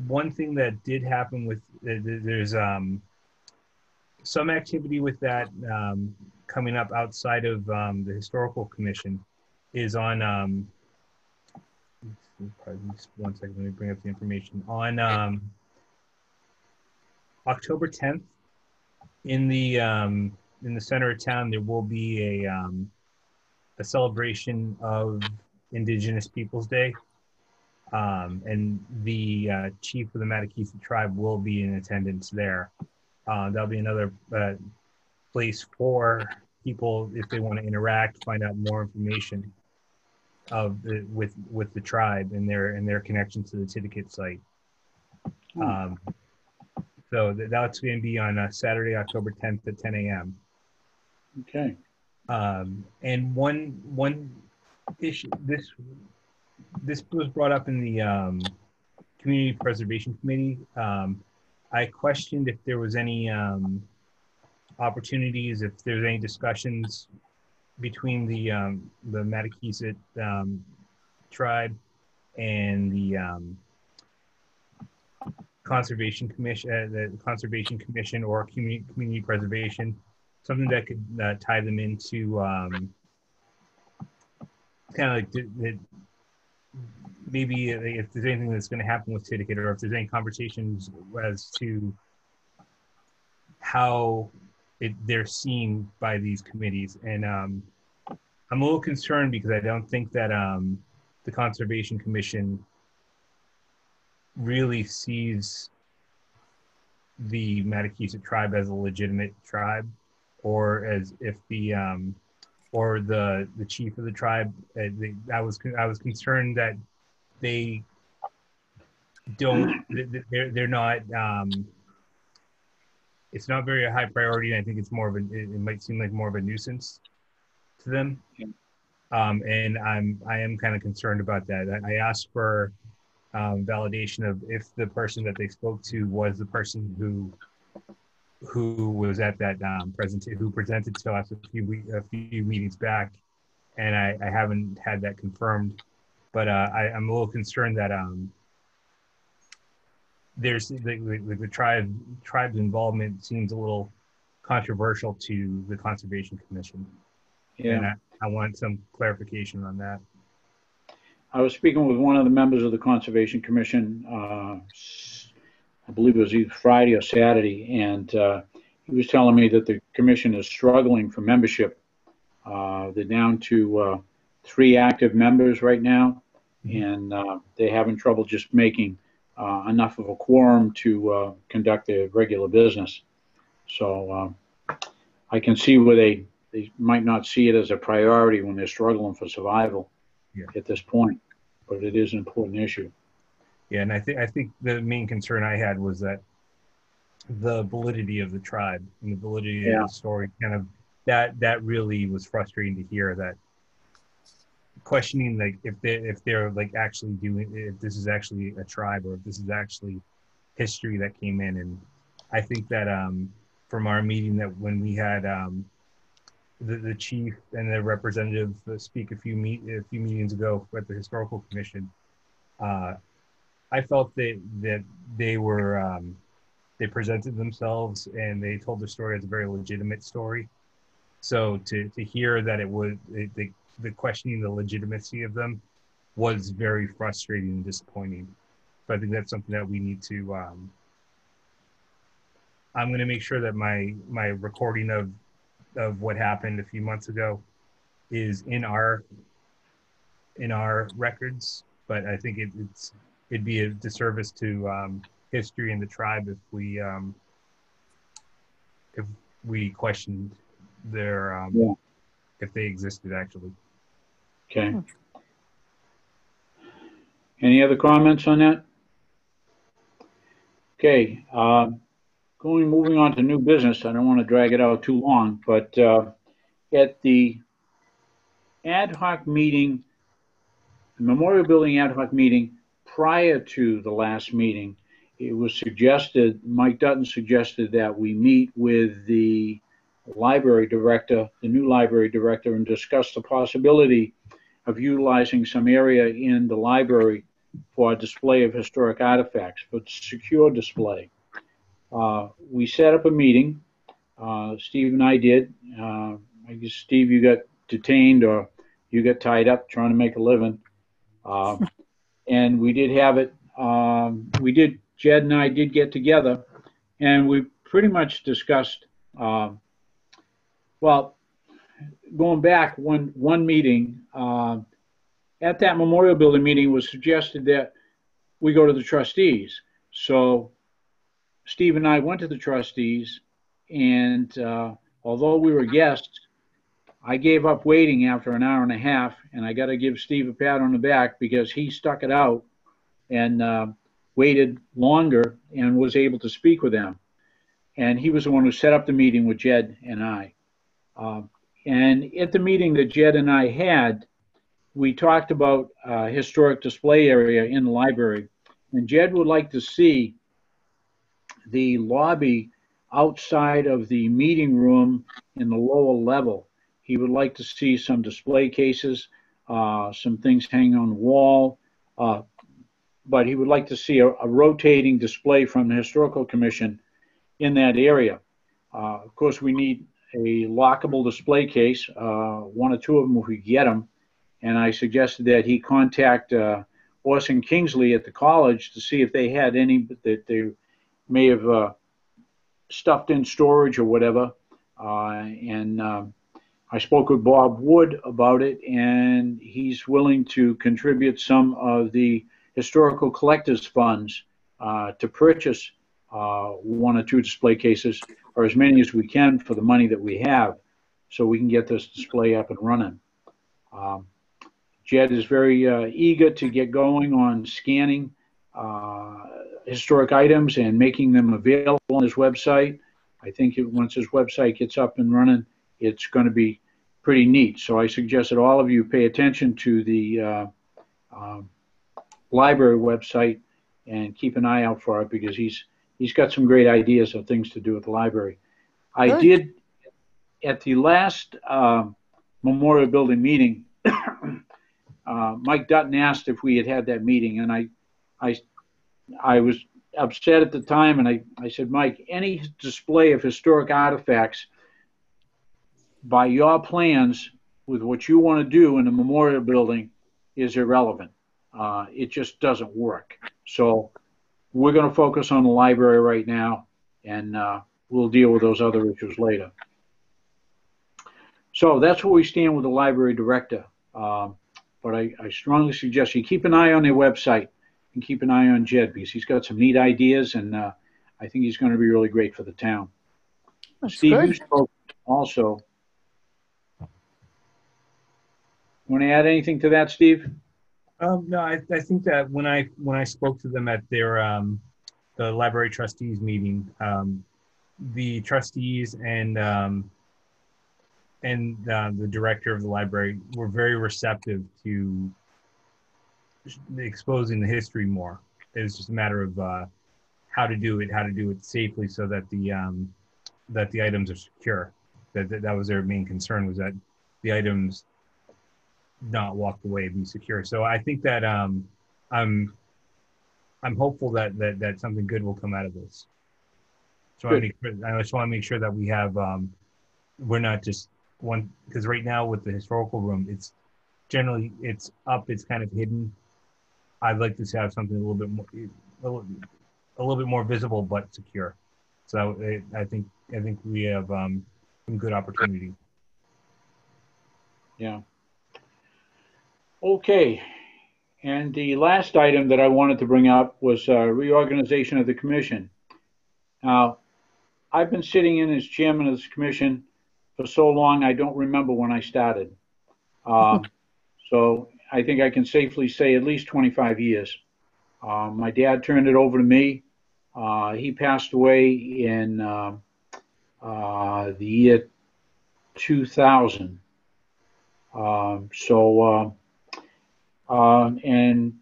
One thing that did happen with there's some activity with that coming up outside of the historical commission is on just 1 second, let me bring up the information on October 10th in the center of town. There will be a celebration of Indigenous Peoples Day. And the chief of the Matakeesit tribe will be in attendance there. That'll be another place for people if they want to interact, find out more information with the tribe and their connection to the Titicate site. So that's going to be on Saturday, October 10th at 10 a.m. Okay. And one issue, this was brought up in the Community Preservation Committee. I questioned if there was any opportunities, if there's any discussions between the Matakeesit tribe and the Conservation Commission or community preservation, something that could tie them into kind of like maybe if there's anything that's going to happen with Titicate, or if there's any conversations as to how they're seen by these committees. And I'm a little concerned because I don't think that the Conservation Commission really sees the Matakeesit tribe as a legitimate tribe, or as if the or the chief of the tribe. I was concerned that they don't. They're not. It's not very high priority, and I think it's more of it might seem like more of a nuisance to them. And I am kind of concerned about that. I asked for validation of if the person that they spoke to was the person who was at that who presented to us a few meetings back, and I haven't had that confirmed. But I'm a little concerned that there's the tribe's involvement seems a little controversial to the Conservation Commission. Yeah. And I want some clarification on that. I was speaking with one of the members of the Conservation Commission, I believe it was either Friday or Saturday, and he was telling me that the commission is struggling for membership. They're down to 3 active members right now, and they're having trouble just making enough of a quorum to conduct their regular business. So I can see where they might not see it as a priority when they're struggling for survival at this point, but it is an important issue. Yeah, and I think the main concern I had was that the validity of the tribe and the validity Yeah. of the story. Kind of that really was frustrating to hear, that questioning, like if they're like actually doing, if this is actually a tribe or if this is actually history that came in. And I think that from our meeting, that when we had the chief and the representative speak a few meetings ago at the historical commission, I felt that they were they presented themselves and they told the story as a very legitimate story. So to hear that it was the questioning the legitimacy of them was very frustrating and disappointing. So I think that's something that we need to. I'm going to make sure that my recording of what happened a few months ago is in our records. But I think it'd be a disservice to history and the tribe if we questioned their if they existed actually. Okay. Any other comments on that? Okay. Moving on to new business. I don't want to drag it out too long, but at the ad hoc meeting, the Memorial Building ad hoc meeting prior to the last meeting, it was suggested, Mike Dutton suggested that we meet with the library director, the new library director, and discuss the possibility of utilizing some area in the library for a display of historic artifacts, for secure display. We set up a meeting. Steve and I did. I guess, Steve, you got detained or you got tied up trying to make a living. And we did have it. Jed and I did get together, and we pretty much discussed, well, going back one meeting, at that Memorial Building meeting, was suggested that we go to the trustees. So Steve and I went to the trustees, and although we were guests, I gave up waiting after an hour and a half, and I got to give Steve a pat on the back because he stuck it out and waited longer and was able to speak with them. And he was the one who set up the meeting with Jed and I. And at the meeting that Jed and I had, we talked about historic display area in the library. And Jed would like to see the lobby outside of the meeting room in the lower level. He would like to see some display cases, some things hanging on the wall, but he would like to see a rotating display from the Historical Commission in that area. Of course, we need a lockable display case, one or two of them if we get them. And I suggested that he contact Orson Kingsley at the college to see if they had any that they may have stuffed in storage or whatever. I spoke with Bob Wood about it, and he's willing to contribute some of the historical collectors funds to purchase one or two display cases, or as many as we can for the money that we have, so we can get this display up and running. Jed is very eager to get going on scanning historic items and making them available on his website. I think once his website gets up and running, it's going to be pretty neat. So I suggest that all of you pay attention to the library website and keep an eye out for it, because he's got some great ideas of things to do at the library. I did, at the last Memorial Building meeting, Mike Dutton asked if we had that meeting, and I was upset at the time, and I said, Mike, any display of historic artifacts by your plans with what you want to do in the Memorial Building is irrelevant. It just doesn't work. So we're going to focus on the library right now, and we'll deal with those other issues later. So that's where we stand with the library director. But I strongly suggest you keep an eye on their website and keep an eye on Jed, because he's got some neat ideas, and I think he's going to be really great for the town. That's Steve, good. you spoke also. Want to add anything to that, Steve? No, I think that when I spoke to them at their the library trustees meeting. The trustees and the director of the library were very receptive to exposing the history more. It was just a matter of how to do it safely so that the items are secure. That was their main concern, was that the items not walk away, be secure. So I think that I'm hopeful that something good will come out of this. So I just want to make sure that we have we're not just one, because right now with the historical room, it's generally up, it's kind of hidden. I'd like to have something a little bit more visible but secure. So I think we have some good opportunity. Yeah. Okay. And the last item that I wanted to bring up was reorganization of the commission. Now, I've been sitting in as chairman of this commission for so long, I don't remember when I started. So I think I can safely say at least 25 years. My dad turned it over to me. He passed away in the year 2000. And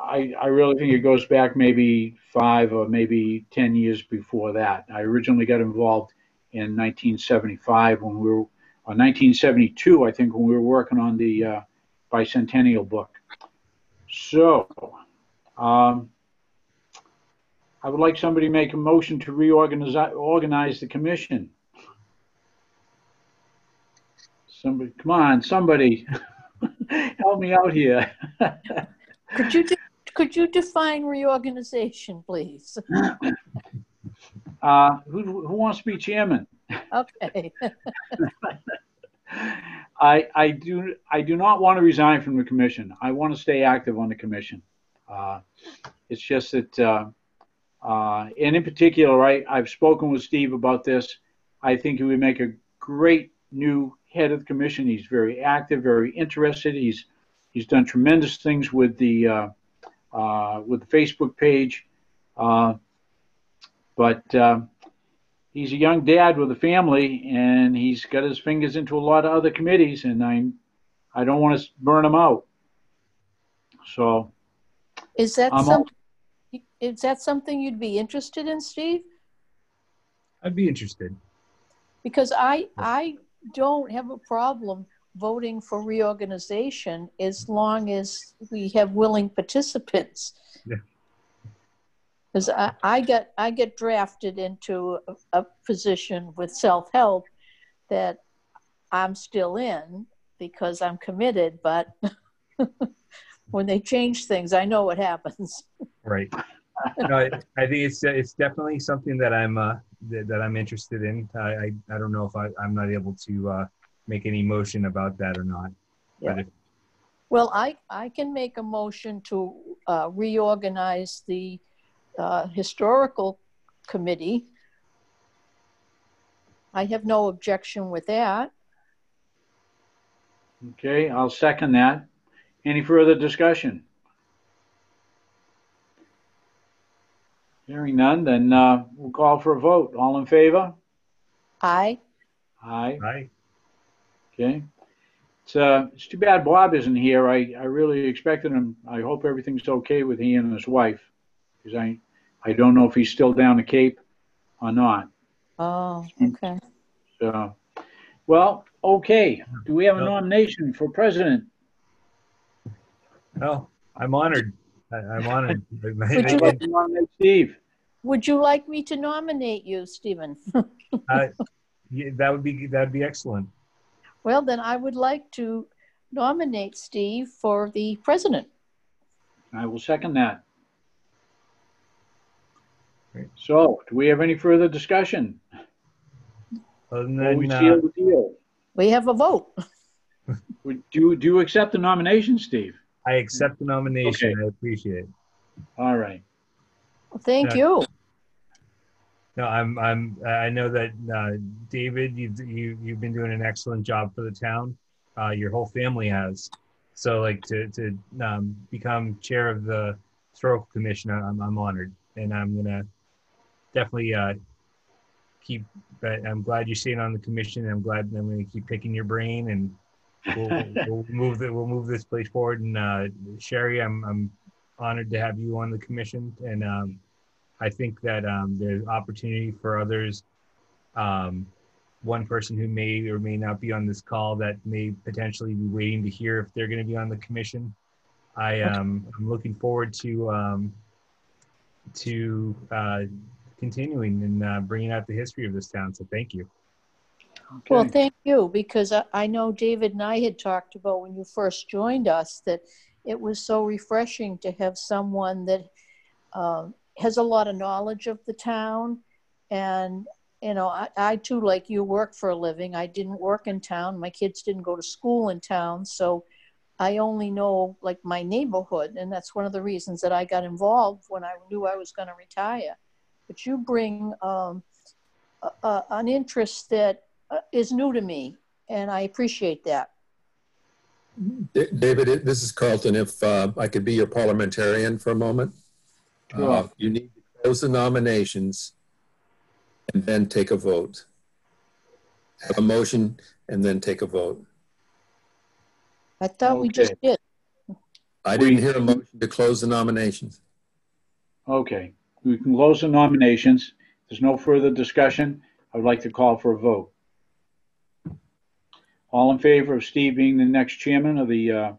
I really think it goes back maybe 5 or maybe 10 years before that. I originally got involved in 1975 when we were, or 1972, I think, when we were working on the bicentennial book. So I would like somebody to make a motion to organize the commission. Somebody, come on, somebody. Help me out here. Could you define reorganization, please? Who wants to be chairman? Okay. I do not want to resign from the commission. I want to stay active on the commission. It's just that, and in particular, I've spoken with Steve about this. I think he would make a great new head of the commission. He's very active, very interested. He's done tremendous things with the Facebook page, but he's a young dad with a family, and he's got his fingers into a lot of other committees, and I don't want to burn him out. So, is that something you'd be interested in, Steve? I'd be interested. Because I don't have a problem voting for reorganization as long as we have willing participants. Yeah. Because I get drafted into a position with self-help that I'm still in because I'm committed, but when they change things, I know what happens. Right. No, I think it's definitely something that I'm interested in. I don't know if I'm not able to make any motion about that or not. Yeah. Well, I can make a motion to reorganize the historical committee. I have no objection with that. Okay, I'll second that. Any further discussion? Hearing none, then we'll call for a vote. All in favor? Aye. Aye. Aye. Okay. It's too bad Bob isn't here. I really expected him. I hope everything's okay with he and his wife, because I don't know if he's still down the Cape or not. Oh, okay. So, well, okay. Do we have a nomination for president? Oh, I'm honored. I'm honored. Steve. Would you like me to nominate you, Stephen? Yeah, that'd be excellent. Well, then I would like to nominate Steve for the president. I will second that. Great. So, do we have any further discussion? We seal the deal? We have a vote. Do you accept the nomination, Steve? I accept the nomination. Okay. I appreciate it. All right. Well, thank you. No, I know that David, you've been doing an excellent job for the town. Your whole family has. So, like to become chair of the historical commission, I'm honored. and I'm gonna definitely keep. I'm glad you're staying on the commission. I'm glad I'm gonna keep picking your brain, and we'll move this place forward. And Sherry, I'm honored to have you on the commission, and I think that there's opportunity for others. One person who may or may not be on this call that may potentially be waiting to hear if they're going to be on the commission. I'm looking forward to continuing and bringing out the history of this town. So thank you. Okay. Well, thank you, because I know David and I had talked about when you first joined us that it was so refreshing to have someone that has a lot of knowledge of the town. And, you know, I too, like you, work for a living. I didn't work in town. My kids didn't go to school in town. So I only know like my neighborhood. And that's one of the reasons that I got involved when I knew I was going to retire. But you bring an interest that is new to me, and I appreciate that. David, this is Carlton. If I could be your parliamentarian for a moment. Sure. You need to close the nominations and then take a vote. Have a motion and then take a vote. I thought we just did. I didn't hear a motion to close the nominations. Okay, we can close the nominations. There's no further discussion. I would like to call for a vote. All in favor of Steve being the next chairman of the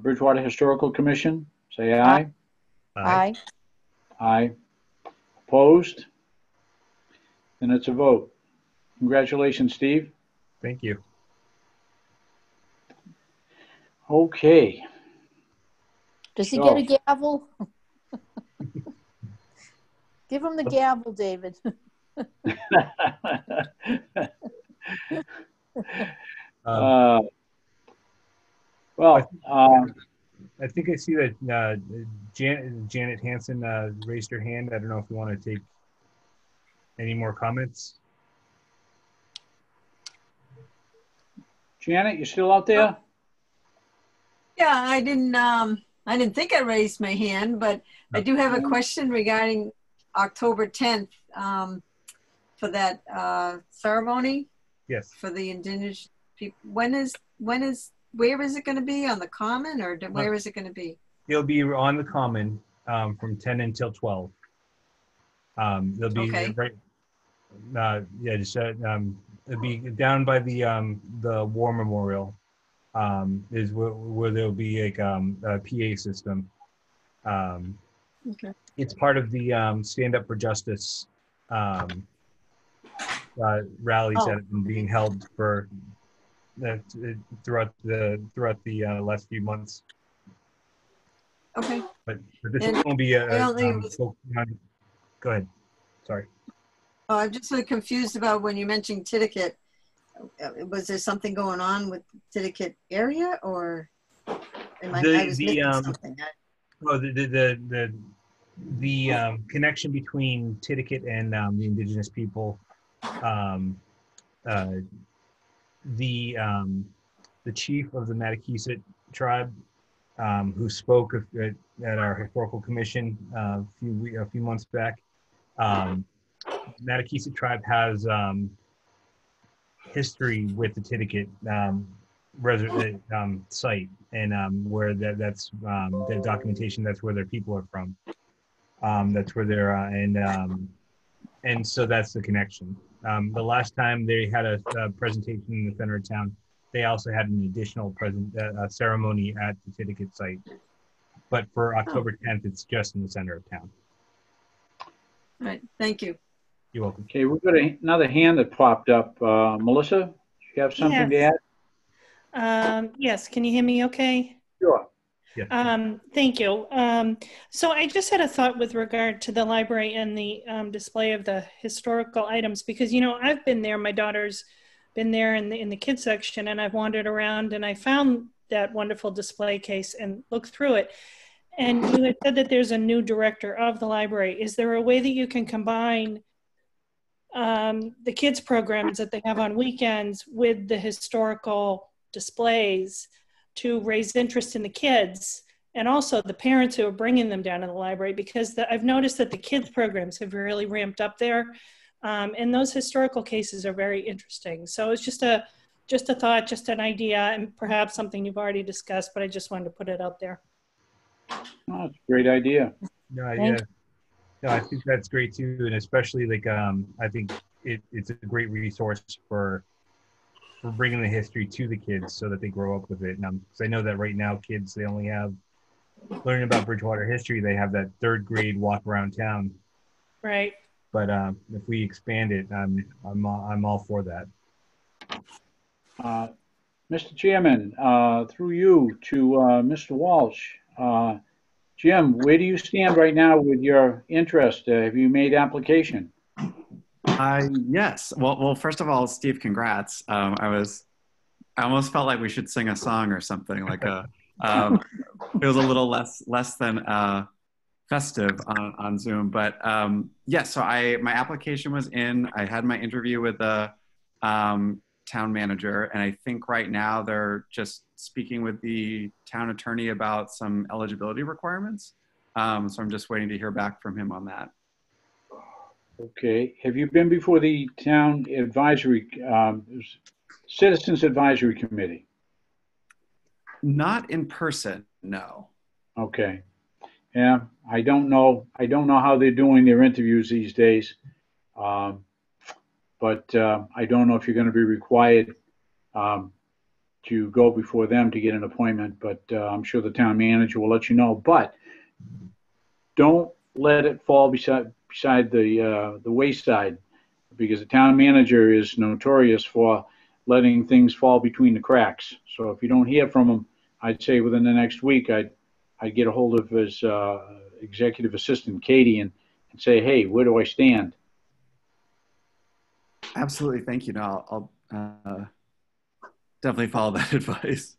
Bridgewater Historical Commission, say aye. Aye. Aye. Opposed? Then it's a vote. Congratulations, Steve. Thank you. Okay. Does he get a gavel? Give him the gavel, David. Well, I think I see that Janet Hansen raised her hand. I don't know if you want to take any more comments. Janet, you still out there? Yeah, I didn't think I raised my hand, but I do have a question regarding October 10th for that ceremony. Yes. For the Indigenous people. Where is it going to be, on the common, or where is it going to be? It'll be on the common from 10 until 12. They'll be right. It'll be down by the War Memorial. Is where there'll be like a PA system. Okay. It's part of the Stand Up for Justice rallies that have been being held for throughout the last few months. Okay. But this won't be a. Go ahead. Sorry. Oh, I'm just really confused about when you mentioned Tiddicate. Was there something going on with the Tiddicate area, or am I was missing something? Well, the connection between Tiddicate and the Indigenous people, the chief of the Matakeesit tribe, who spoke at our historical commission a few months back. Matakeesit tribe has history with the Tiddicate site, and where that's the documentation. That's where their people are from. That's where they're and so that's the connection. The last time they had a presentation in the center of town, they also had an additional ceremony at the Tiddicate site. But for October 10th, it's just in the center of town. All right, thank you. You're welcome. Okay, we've got another hand that popped up. Melissa, do you have something to add? Yes, can you hear me okay? Sure. Yeah. Thank you. So I just had a thought with regard to the library and the display of the historical items, because, you know, I've been there, my daughter's been there in the kids section, and I've wandered around and I found that wonderful display case and looked through it. And you had said that there's a new director of the library. Is there a way that you can combine the kids programs that they have on weekends with the historical displays to raise interest in the kids and also the parents who are bringing them down to the library, because I've noticed that the kids programs have really ramped up there. And those historical cases are very interesting. So it's just a thought, just an idea, and perhaps something you've already discussed, but I just wanted to put it out there. Oh, it's a great idea. No, yeah. No, I think that's great too. And especially like, I think it's a great resource for bringing the history to the kids so that they grow up with it. And because I know that right now kids, they only have learning about Bridgewater history. They have that 3rd grade walk around town. Right. But if we expand it, I'm all for that. Mr. Chairman, through you to Mr. Walsh. Jim, where do you stand right now with your interest? Have you made application? Yes. Well, first of all, Steve, congrats. I almost felt like we should sing a song or something like it was a little less than festive on Zoom, but yeah. So my application was in. I had my interview with the town manager, and I think right now they're just speaking with the town attorney about some eligibility requirements. So I'm just waiting to hear back from him on that. Okay. Have you been before the town advisory, citizens advisory committee? Not in person, no. Okay. Yeah, I don't know how they're doing their interviews these days. But I don't know if you're going to be required to go before them to get an appointment, but I'm sure the town manager will let you know. But don't let it fall beside the wayside, because the town manager is notorious for letting things fall between the cracks. So if you don't hear from him, I'd say within the next week, I'd get a hold of his executive assistant, Katie, and say, hey, where do I stand? Absolutely. Thank you. No, I'll definitely follow that advice.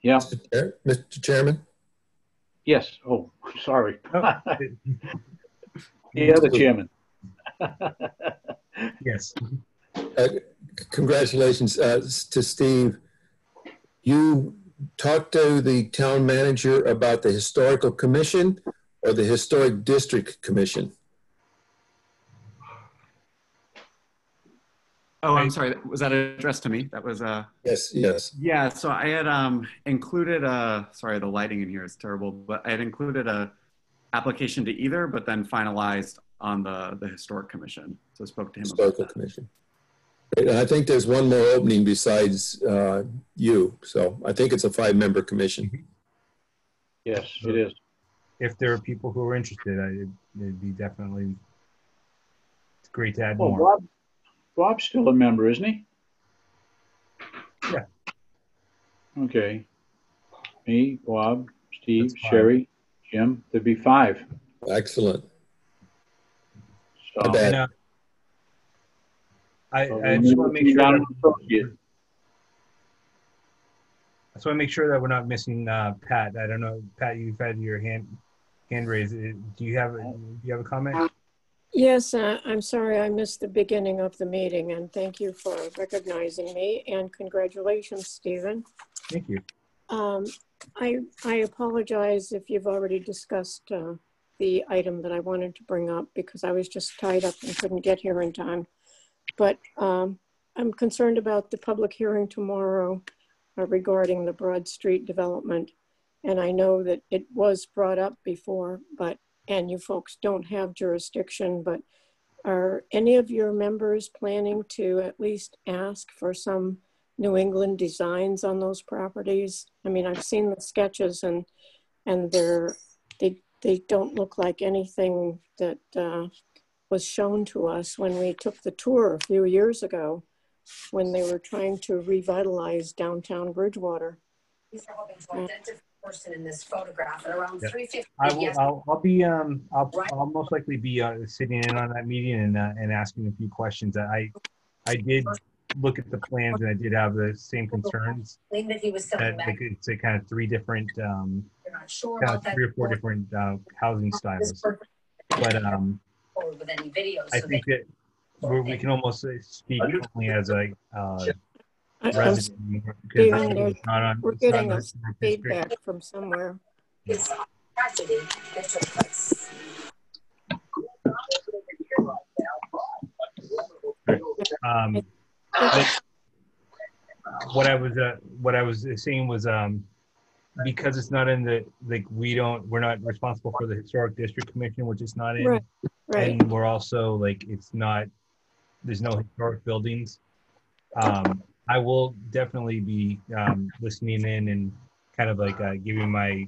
Yeah. Mr. Chairman? Yes. Oh, sorry. Oh. The other chairman. Yes. Congratulations to Steve. You talked to the town manager about the historical commission or the historic district commission? Oh, I'm sorry. Was that addressed to me? That was Yes. Yeah. So I had included sorry, the lighting in here is terrible, but I had included a application to either, but then finalized on the historic commission. So I spoke to him. Historical commission. And I think there's one more opening besides you. So I think it's a 5-member commission. Yes, it is. If there are people who are interested, it'd be definitely, it's great to add more. Bob's still a member, isn't he? Yeah. Okay. Me, Bob, Steve, Sherry, Jim. There'd be 5. Excellent. So, And, I just want to make sure that we're not missing Pat. I don't know, Pat, you've had your hand raised. Do you have a comment? Yes, I'm sorry I missed the beginning of the meeting, and thank you for recognizing me, and congratulations, Stephen. Thank you. I apologize if you've already discussed the item that I wanted to bring up, because I was just tied up and couldn't get here in time. But I'm concerned about the public hearing tomorrow regarding the Broad Street development. And I know that it was brought up before, and you folks don't have jurisdiction, but are any of your members planning to at least ask for some New England designs on those properties? I mean, I've seen the sketches and they don't look like anything that was shown to us when we took the tour a few years ago when they were trying to revitalize downtown Bridgewater. Person in this photograph at around 3:50. I'll most likely be sitting in on that meeting and asking a few questions. I did look at the plans and I did have the same concerns. That he was selling back. It's a kind of 3 different, You're not sure kind about of 3 or 4 different housing styles. But with any videos, I think that we can almost speak only as a resident. We're getting a feedback from somewhere. It's a tragedy that took place. Um, what I was saying was because it's not in the, like, we're not responsible for the Historic District Commission, which it's not in. Right, right. And we're also, like, there's no historic buildings. I will definitely be listening in and kind of like giving my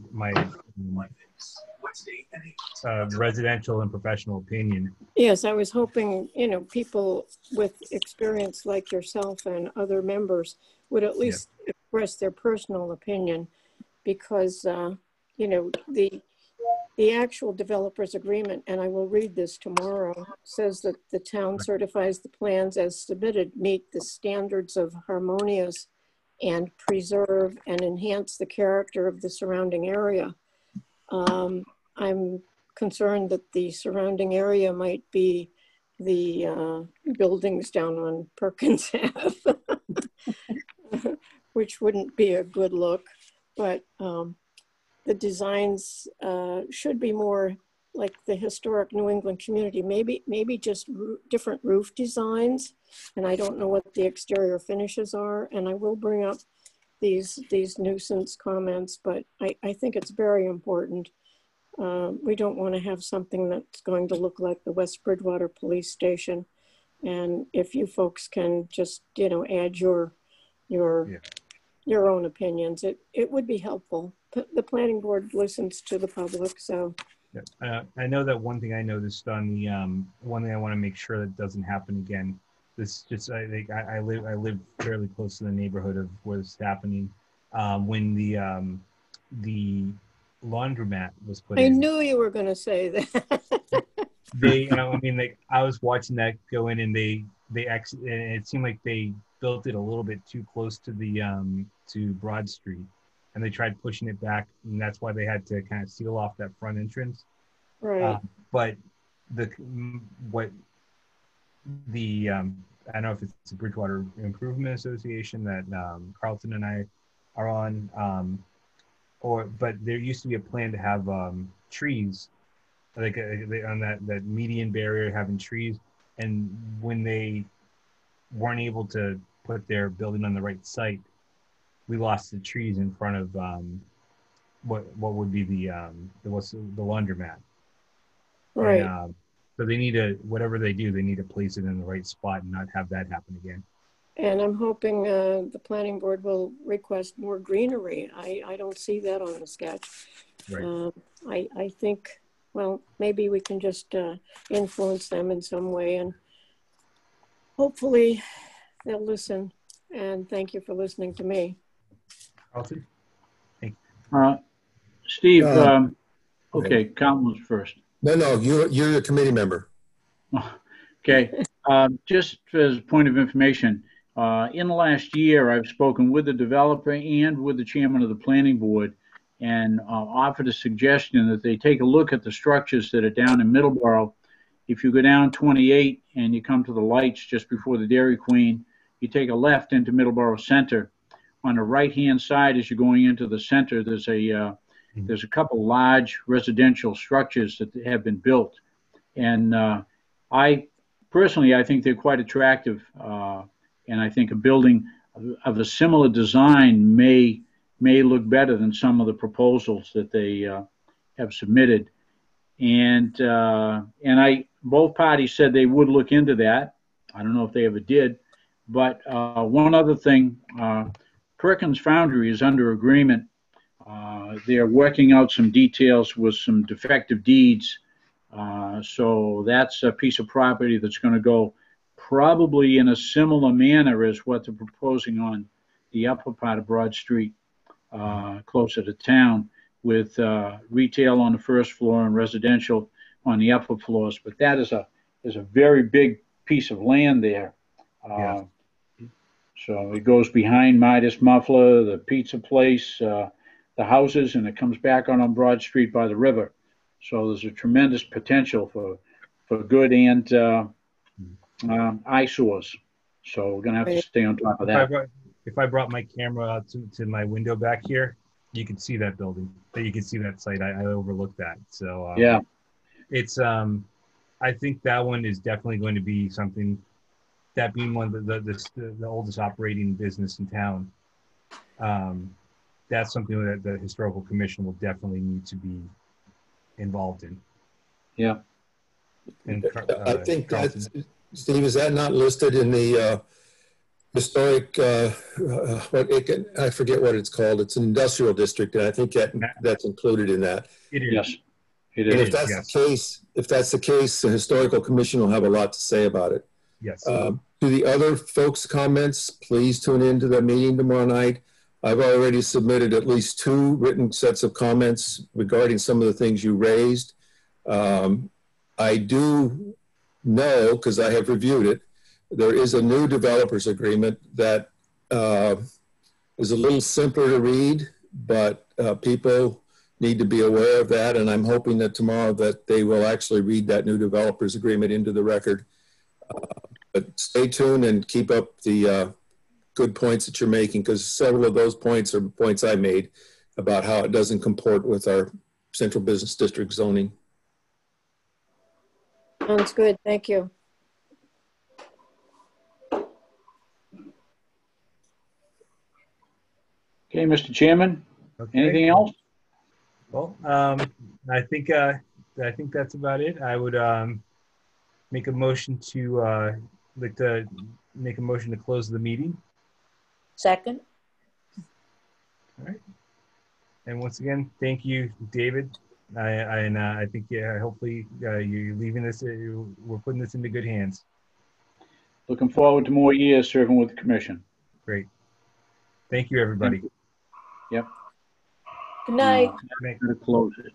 residential and professional opinion. Yes, I was hoping, people with experience like yourself and other members would at least express their personal opinion, because, the actual developer's agreement, and I will read this tomorrow, says that the town certifies the plans as submitted meet the standards of harmonious and preserve and enhance the character of the surrounding area. I'm concerned that the surrounding area might be the buildings down on Perkins Ave, which wouldn't be a good look, but the designs should be more like the historic New England community, maybe just different roof designs. And I don't know what the exterior finishes are. And I will bring up these nuisance comments, but I think it's very important. We don't want to have something that's going to look like the West Bridgewater Police Station. And if you folks can just, add your own opinions, it would be helpful. The planning board listens to the public, so. I know that one thing I noticed on the one thing I want to make sure that doesn't happen again. This just I think I live fairly close to the neighborhood of where this is happening. When the laundromat was put in. I knew you were going to say that. I was watching that go in, and and it seemed like they built it a little bit too close to the to Broad Street, and they tried pushing it back, and that's why they had to kind of seal off that front entrance. Right. But I don't know if it's the Bridgewater Improvement Association that Carlton and I are on, but there used to be a plan to have trees, like on that median barrier, having trees, and when they weren't able to put their building on the right site, we lost the trees in front of what would be the laundromat. Right. And, so they need to, whatever they do, they need to place it in the right spot and not have that happen again. And I'm hoping the planning board will request more greenery. I don't see that on the sketch. Right. I think, well, maybe we can just influence them in some way, and hopefully they'll listen. And thank you for listening to me. Carlton? Thank you. Steve, okay, Carlton was first. No, you're a committee member. Okay, just as a point of information, in the last year, I've spoken with the developer and with the chairman of the planning board, and offered a suggestion that they take a look at the structures that are down in Middleborough. If you go down 28 and you come to the lights just before the Dairy Queen, you take a left into Middleborough Center. On the right-hand side, as you're going into the center, there's a couple large residential structures that have been built. And I think they're quite attractive. And I think a building of a similar design may look better than some of the proposals that they have submitted. And both parties said they would look into that. I don't know if they ever did. But one other thing, Perkins Foundry is under agreement. They're working out some details with some defective deeds. So that's a piece of property that's going to go probably in a similar manner as what they're proposing on the upper part of Broad Street, closer to town, with retail on the first floor and residential on the upper floors. But that is a very big piece of land there. So it goes behind Midas Muffler, the pizza place, the houses, and it comes back on Broad Street by the river. So there's a tremendous potential for good and eyesores. So we're going to have to stay on top of that. If I brought my camera out to my window back here, you can see that building, that you can see that site. I overlooked that. So Yeah. it's I think that one is definitely going to be something, that being one of the oldest operating business in town. That's something that the historical commission will definitely need to be involved in. Yeah. And I think that's, Steve, is that not listed in the historic, I forget what it's called. It's an industrial district, and I think that's included in that. It is. Yes, it And is. if that's Yes. the case, the historical commission will have a lot to say about it. Yes. To the other folks' comments, please tune into the meeting tomorrow night. I've already submitted at least 2 written sets of comments regarding some of the things you raised. I do know, because I have reviewed it, there is a new developers agreement that is a little simpler to read, but people need to be aware of that. And I'm hoping that tomorrow that they will actually read that new developers agreement into the record. But stay tuned and keep up the good points that you're making, because several of those points are points I made about how it doesn't comport with our central business district zoning. Sounds good. Thank you. Okay, Mr. Chairman, Okay. anything else? Well, I think that's about it. I would make a motion to close the meeting. Second. All right. And once again, thank you, David. I think hopefully you're leaving this. We're putting this into good hands. Looking forward to more years serving with the commission. Great. Thank you, everybody. Yep. Good night. I'm going to close it.